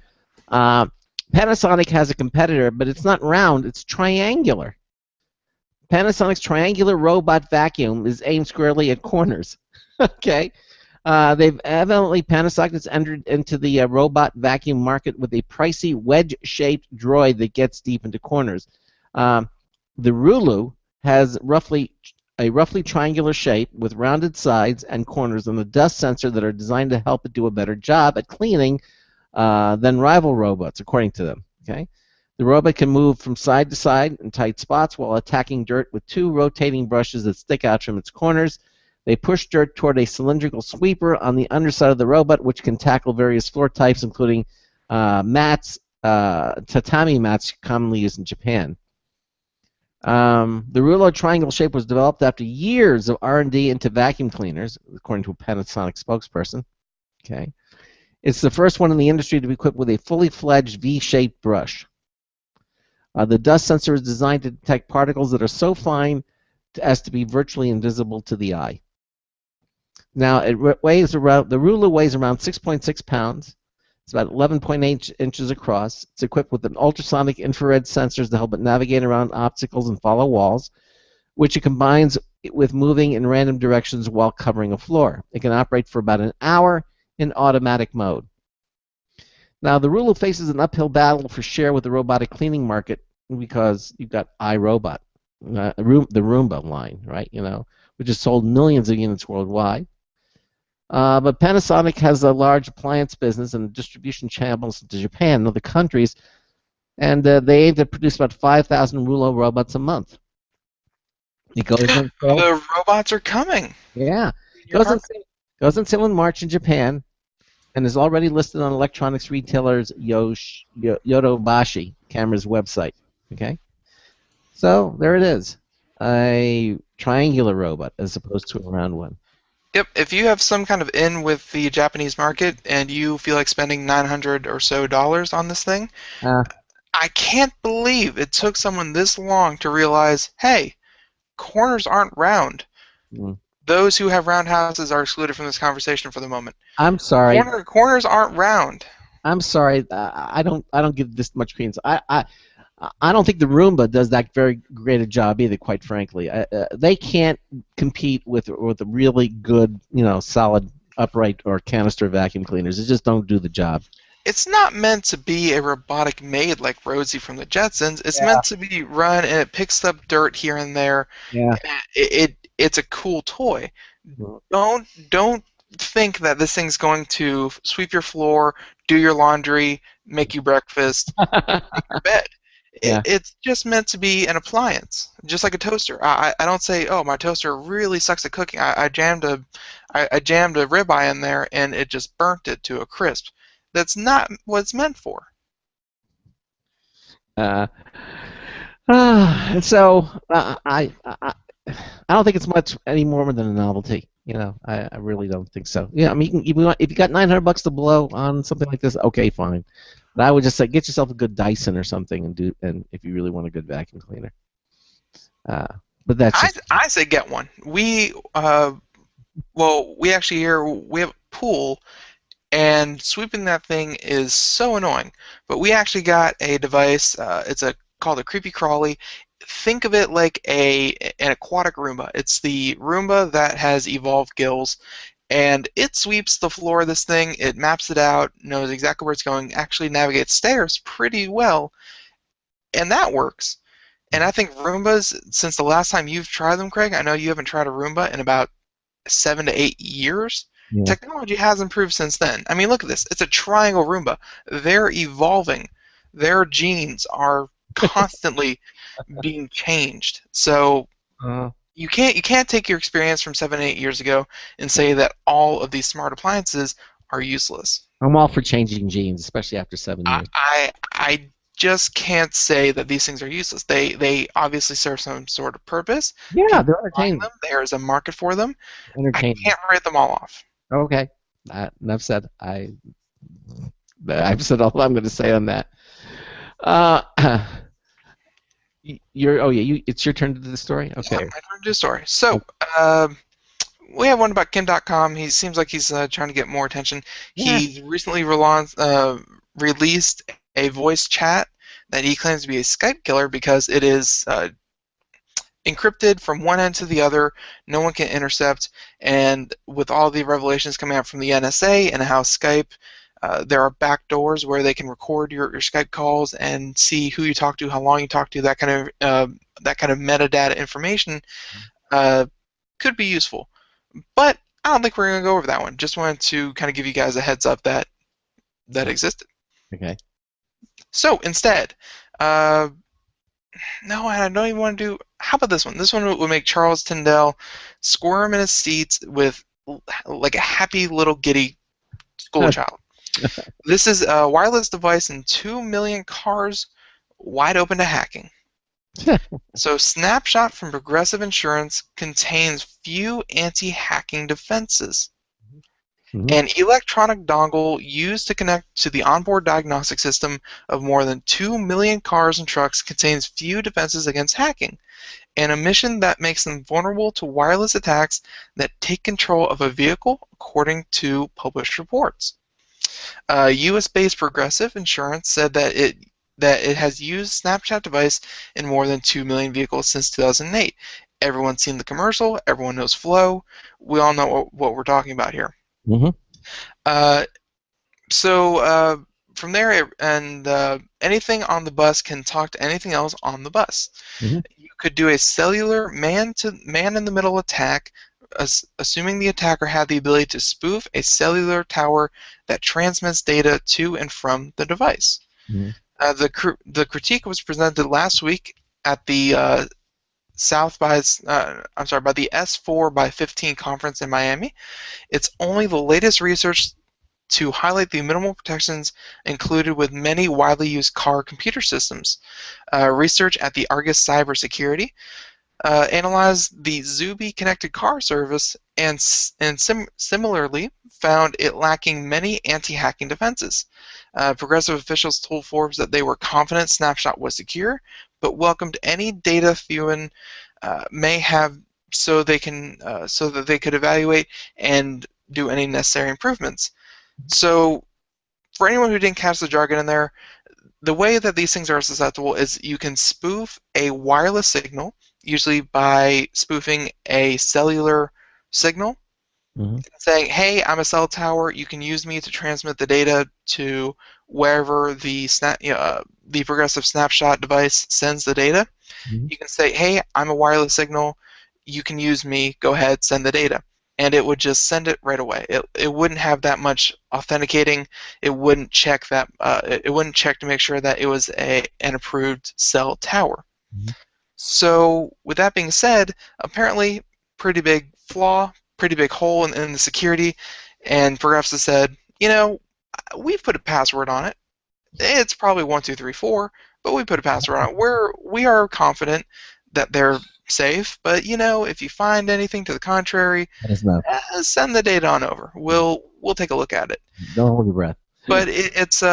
Panasonic has a competitor, but it's not round, it's triangular. Panasonic's triangular robot vacuum is aimed squarely at corners. Okay. Panasonic has entered into the robot vacuum market with a pricey wedge-shaped droid that gets deep into corners. The Rulu has a roughly triangular shape with rounded sides and corners and a dust sensor that are designed to help it do a better job at cleaning than rival robots, according to them. Okay, the robot can move from side to side in tight spots while attacking dirt with 2 rotating brushes that stick out from its corners. They push dirt toward a cylindrical sweeper on the underside of the robot, which can tackle various floor types, including mats, tatami mats commonly used in Japan. The Rulo triangle shape was developed after years of R&D into vacuum cleaners, according to a Panasonic spokesperson. Okay. It's the first one in the industry to be equipped with a fully fledged V-shaped brush. The dust sensor is designed to detect particles that are so fine as to be virtually invisible to the eye. Now, the Rulu weighs around 6.6 pounds. It's about 11.8 inches across. It's equipped with an ultrasonic infrared sensors to help it navigate around obstacles and follow walls, which it combines with moving in random directions while covering a floor. It can operate for about an hour in automatic mode. Now, the Rulu faces an uphill battle for share with the robotic cleaning market because you've got iRobot, the Roomba line, right? Which has sold millions of units worldwide. But Panasonic has a large appliance business and distribution channels to Japan and other countries, and they aim to produce about 5,000 Rulo robots a month. It goes on sale. The robots are coming. Yeah. Goes on sale in March in Japan, and is already listed on electronics retailers Yodobashi Camera's website. Okay? So, there it is. A triangular robot as opposed to a round one. Yep, if you have some kind of in with the Japanese market and you feel like spending $900 or so on this thing, I can't believe it took someone this long to realize, hey, corners aren't round. Those who have round houses are excluded from this conversation for the moment. I'm sorry. Corners aren't round. I'm sorry. I don't give this much credence. I don't think the Roomba does that very great a job either. Quite frankly, they can't compete with the really good, solid upright or canister vacuum cleaners. They just don't do the job. It's not meant to be a robotic maid like Rosie from the Jetsons. It's meant to be run and it picks up dirt here and there. Yeah. It's a cool toy. Don't think that this thing's going to sweep your floor, do your laundry, make you breakfast, make your bed. Yeah. It's just meant to be an appliance, just like a toaster. I don't say, oh, my toaster really sucks at cooking. I jammed a ribeye in there and it just burnt it to a crisp. That's not what it's meant for. So I don't think it's much any more than a novelty. I really don't think so. Yeah, I mean, if you got $900 to blow on something like this, okay, fine. But I would just say get yourself a good Dyson or something, and if you really want a good vacuum cleaner. But that's. I say get one. We actually here we have a pool, and sweeping that thing is so annoying. But we actually got a device. It's called a Creepy Crawly. think of it like an aquatic Roomba. It's the Roomba that has evolved gills, and it sweeps the floor of this thing. It maps it out, knows exactly where it's going, actually navigates stairs pretty well, and that works. And I think Roombas, since the last time you've tried them, Craig, I know you haven't tried a Roomba in about 7 to 8 years. Yeah. Technology has improved since then. I mean, look at this. It's a triangle Roomba. They're evolving. Their genes are constantly being changed. So you can't take your experience from 7 to 8 years ago and say that all of these smart appliances are useless. I'm all for changing genes, especially after 7 years. I just can't say that these things are useless. They obviously serve some sort of purpose. Yeah, People they're are buying entertaining. them. There is a market for them. I Entertaining. can't write them all off. Okay. Enough said. I've said all I'm going to say on that. It's your turn to do the story? Okay. Yeah, my turn to do the story. So, we have one about Kim.com. He seems like he's trying to get more attention. Yeah. He recently released a voice chat that he claims to be a Skype killer because it is encrypted from one end to the other. No one can intercept. And with all the revelations coming out from the NSA and how Skype, there are back doors where they can record your Skype calls and see who you talk to, how long you talk to, that kind of metadata information could be useful. But I don't think we're going to go over that one. Just wanted to kind of give you guys a heads up that existed. Okay. So instead, no, I don't even want to do. How about this one? This one would make Charles Tyndall squirm in his seat with like a happy little giddy schoolchild. This is a wireless device in 2 million cars, wide open to hacking. So, Snapshot from Progressive Insurance contains few anti-hacking defenses. An electronic dongle used to connect to the onboard diagnostic system of more than 2 million cars and trucks contains few defenses against hacking, an omission that makes them vulnerable to wireless attacks that take control of a vehicle, according to published reports. U.S.-based Progressive Insurance said that it has used Snapchat device in more than 2 million vehicles since 2008. Everyone's seen the commercial. Everyone knows Flow. We all know what we're talking about here. So from there, anything on the bus can talk to anything else on the bus. You could do a cellular man-in-the-middle attack, assuming the attacker had the ability to spoof a cellular tower that transmits data to and from the device. The critique was presented last week at the by the S4 by 15 conference in Miami. It's only the latest research to highlight the minimal protections included with many widely used car computer systems. Research at the Argus Cybersecurity analyzed the Zuby connected car service and similarly found it lacking many anti-hacking defenses. Progressive officials told Forbes that they were confident Snapshot was secure, but welcomed any data Thuan may have so that they could evaluate and do any necessary improvements. So, for anyone who didn't catch the jargon in there, the way that these things are susceptible is you can spoof a wireless signal, usually by spoofing a cellular signal, saying, "Hey, I'm a cell tower. You can use me to transmit the data to wherever the Progressive Snapshot device sends the data." You can say, "Hey, I'm a wireless signal. You can use me. Go ahead, send the data," and it would just send it right away. It wouldn't have that much authenticating. It wouldn't check that. It wouldn't check to make sure that it was an approved cell tower. So, with that being said, apparently, pretty big flaw, pretty big hole in the security, and Progressive said, we've put a password on it. It's probably 1234, but we put a password on it. We are confident that they're safe, but if you find anything to the contrary, let us know. Send the data on over. We'll take a look at it. Don't hold your breath. But it's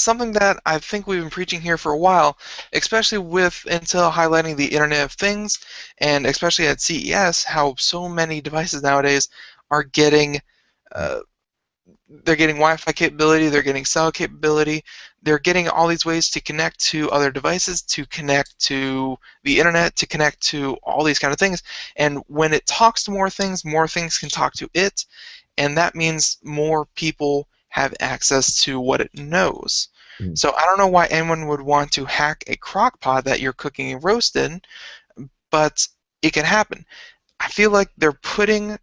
something that I think we've been preaching here for a while, especially with Intel highlighting the Internet of Things, and especially at CES, how so many devices nowadays are getting they're getting Wi-Fi capability, they're getting cell capability. they're getting all these ways to connect to other devices, to connect to the internet, to connect to all these kind of things. And when it talks to more things can talk to it, and that means more people have access to what it knows. So I don't know why anyone would want to hack a crock pot that you're cooking a roast in, but it can happen. I feel like they're putting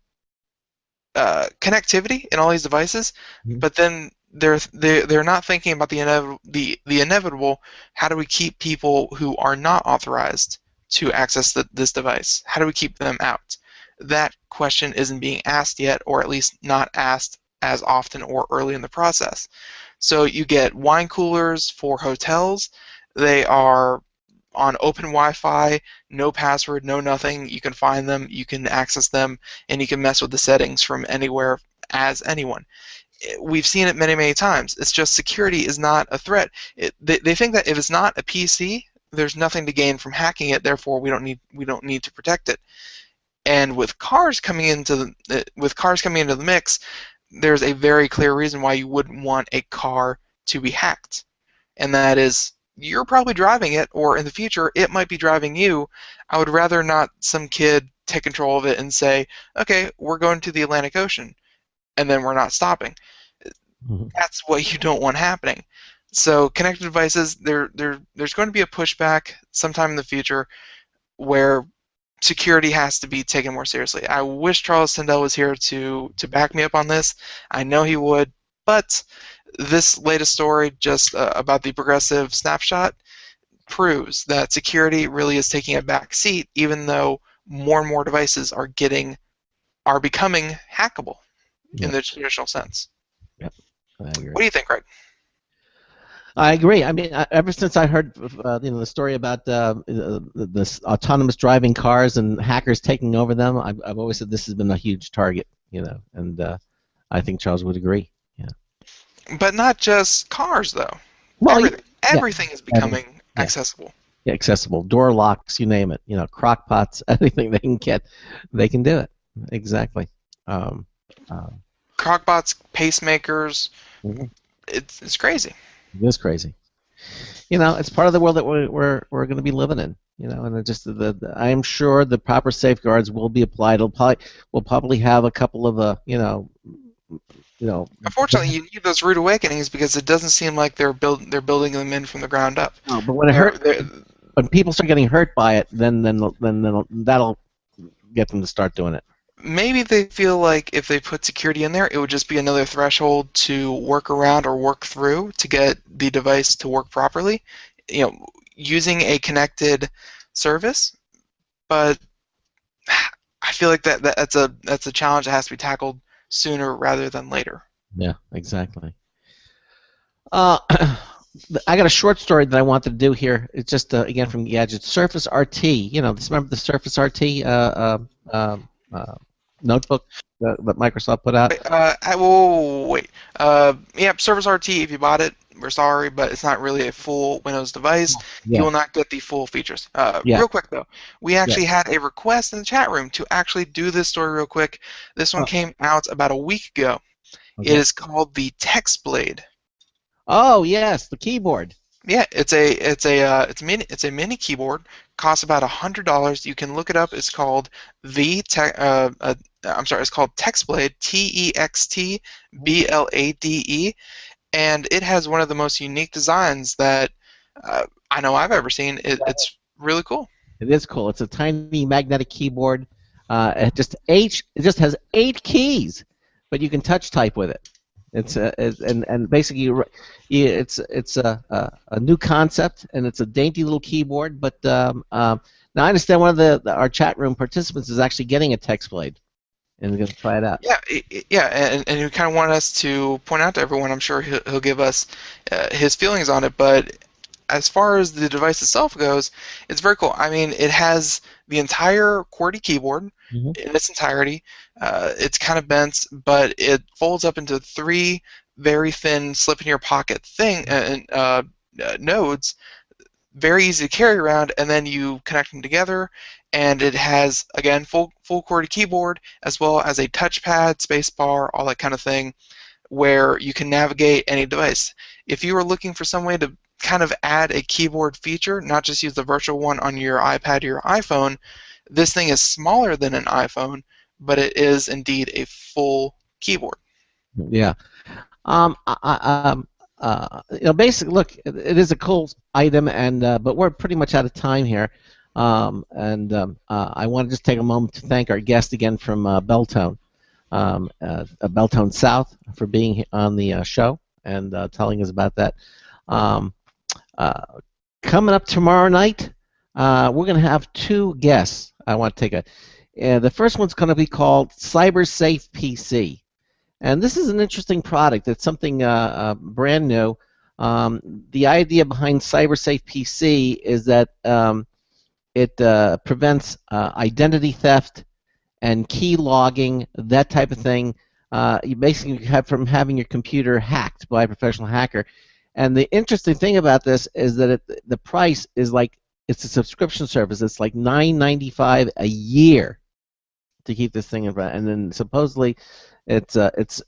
connectivity in all these devices, but then they're not thinking about the inevitable. How do we keep people who are not authorized to access this device? How do we keep them out? That question isn't being asked yet, or at least not asked as often or early in the process. So you get wine coolers for hotels. They are on open Wi-Fi, no password, no nothing. You can find them, you can access them, and you can mess with the settings from anywhere as anyone. We've seen it many, many times. It's just security is not a threat. They think that if it's not a PC, there's nothing to gain from hacking it. Therefore, we don't need to protect it. And with cars coming into the mix, there's a very clear reason why you wouldn't want a car to be hacked, and that is you're probably driving it, or in the future it might be driving you. I would rather not some kid take control of it and say, okay, we're going to the Atlantic Ocean, and then we're not stopping. That's what you don't want happening. So connected devices, there's going to be a pushback sometime in the future where security has to be taken more seriously. I wish Charles Tindall was here to back me up on this. I know he would, but this latest story just about the progressive snapshot proves that security really is taking a back seat, even though more and more devices are becoming hackable in the traditional sense. Yep, I agree. What do you think, Greg? I agree. I mean, ever since I heard the story about this autonomous driving cars and hackers taking over them, I've always said this has been a huge target. And I think Charles would agree. Yeah. But not just cars, though. Well, everything is becoming accessible. Yeah, accessible. Door locks, you name it. Crock pots, anything they can get, they can do it. Exactly. Crock pots, pacemakers. It's crazy. It is crazy. It's part of the world that we're going to be living in. And it just I am sure the proper safeguards will be applied. We'll probably have a couple of Unfortunately, you need those rude awakenings because it doesn't seem like they're building them in from the ground up. No, but when people start getting hurt by it, then that'll get them to start doing it. Maybe they feel like if they put security in there, it would just be another threshold to work around or work through to get the device to work properly, using a connected service. But I feel like that's a challenge that has to be tackled sooner rather than later. Yeah, exactly. I got a short story that I wanted to do here. It's just again from Gadget. Surface RT. Remember the Surface RT notebook that Microsoft put out? Wait. Yeah, Surface RT. If you bought it, we're sorry, but it's not really a full Windows device. Yeah. You will not get the full features. Yeah. Real quick though, we actually had a request in the chat room to actually do this story real quick. This one came out about a week ago. Okay. It is called the TextBlade. Oh yes, the keyboard. Yeah, it's a mini keyboard. Costs about $100. You can look it up. It's called it's called TextBlade, TextBlade, and it has one of the most unique designs that I know I've ever seen. It's really cool. It is cool. It's a tiny magnetic keyboard. It just has 8 keys, but you can touch type with it. And basically it's a new concept, and it's a dainty little keyboard. But now I understand one of our chat room participants is actually getting a TextBlade, and we're going to try it out. Yeah, and he kind of wanted us to point out to everyone. I'm sure he'll give us his feelings on it, but as far as the device itself goes, it's very cool. I mean, it has the entire QWERTY keyboard in its entirety. It's kind of bent, but it folds up into 3 very thin slip-in-your-pocket nodes. Very easy to carry around, and then you connect them together, and it has, again, full QWERTY keyboard, as well as a touchpad, spacebar, all that kind of thing, where you can navigate any device. if you are looking for some way to kind of add a keyboard feature, not just use the virtual one on your iPad or your iPhone, this thing is smaller than an iPhone, but it is indeed a full keyboard. Yeah. Basically, look, it is a cool item, and but we're pretty much out of time here. I want to just take a moment to thank our guest again from Beltone, Beltone South, for being on the show and telling us about that. Coming up tomorrow night, we're going to have two guests. I want to take the first one's going to be called CyberSafe PC. And this is an interesting product. It's something brand new. The idea behind CyberSafe PC is that it prevents identity theft and key logging, that type of thing. You basically have from having your computer hacked by a professional hacker. And the interesting thing about this is that the price is like, it's a subscription service. It's like $9.95 a year to keep this thing in front. And then supposedly it's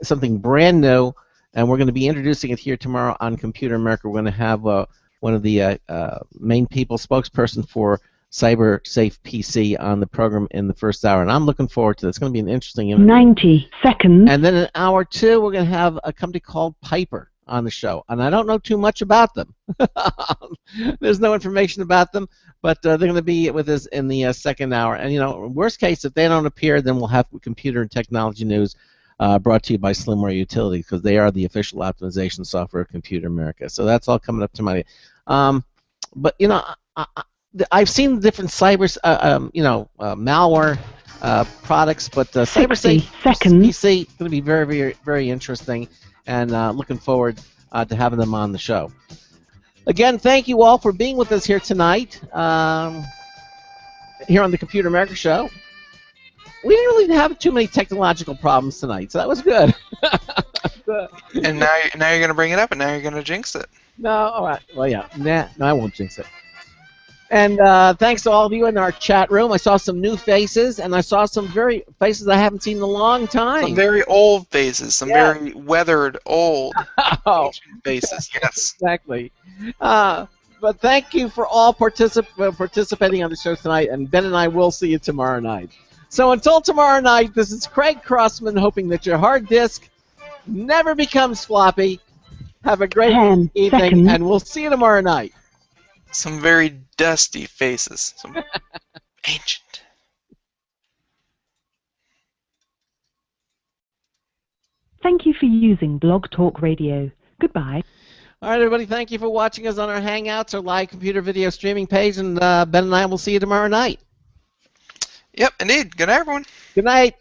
something brand new, and we're going to be introducing it here tomorrow on Computer America. We're going to have one of the main people, spokesperson for CyberSafe PC, on the program in the first hour, and I'm looking forward to this. It's going to be an interesting interview. 90 seconds. And then in hour two, we're going to have a company called Piper on the show, and I don't know too much about them. There's no information about them, but they're going to be with us in the second hour. And worst case, if they don't appear, then we'll have computer and technology news brought to you by Slimware Utility, because they are the official optimization software of Computer America. So that's all coming up tonight. But I've seen different malware products, but CyberSafe PC is going to be very, very, very interesting, and looking forward to having them on the show. Again, thank you all for being with us here tonight, here on the Computer America Show. We didn't really have too many technological problems tonight, so that was good. And now you're going to bring it up, and now you're going to jinx it. No, all right. Well, yeah. No, I won't jinx it. And thanks to all of you in our chat room. I saw some new faces, and I saw some faces I haven't seen in a long time. Some very old faces, some very weathered, old ancient faces. Yes. Exactly. But thank you for all participating on the show tonight, and Ben and I will see you tomorrow night. So until tomorrow night, this is Craig Crossman, hoping that your hard disk never becomes floppy. Have a great evening, and we'll see you tomorrow night. Some very dusty faces. Some ancient. Thank you for using Blog Talk Radio. Goodbye. All right, everybody, thank you for watching us on our Hangouts, our live computer video streaming page, and Ben and I will see you tomorrow night. Yep, indeed. Good night, everyone. Good night.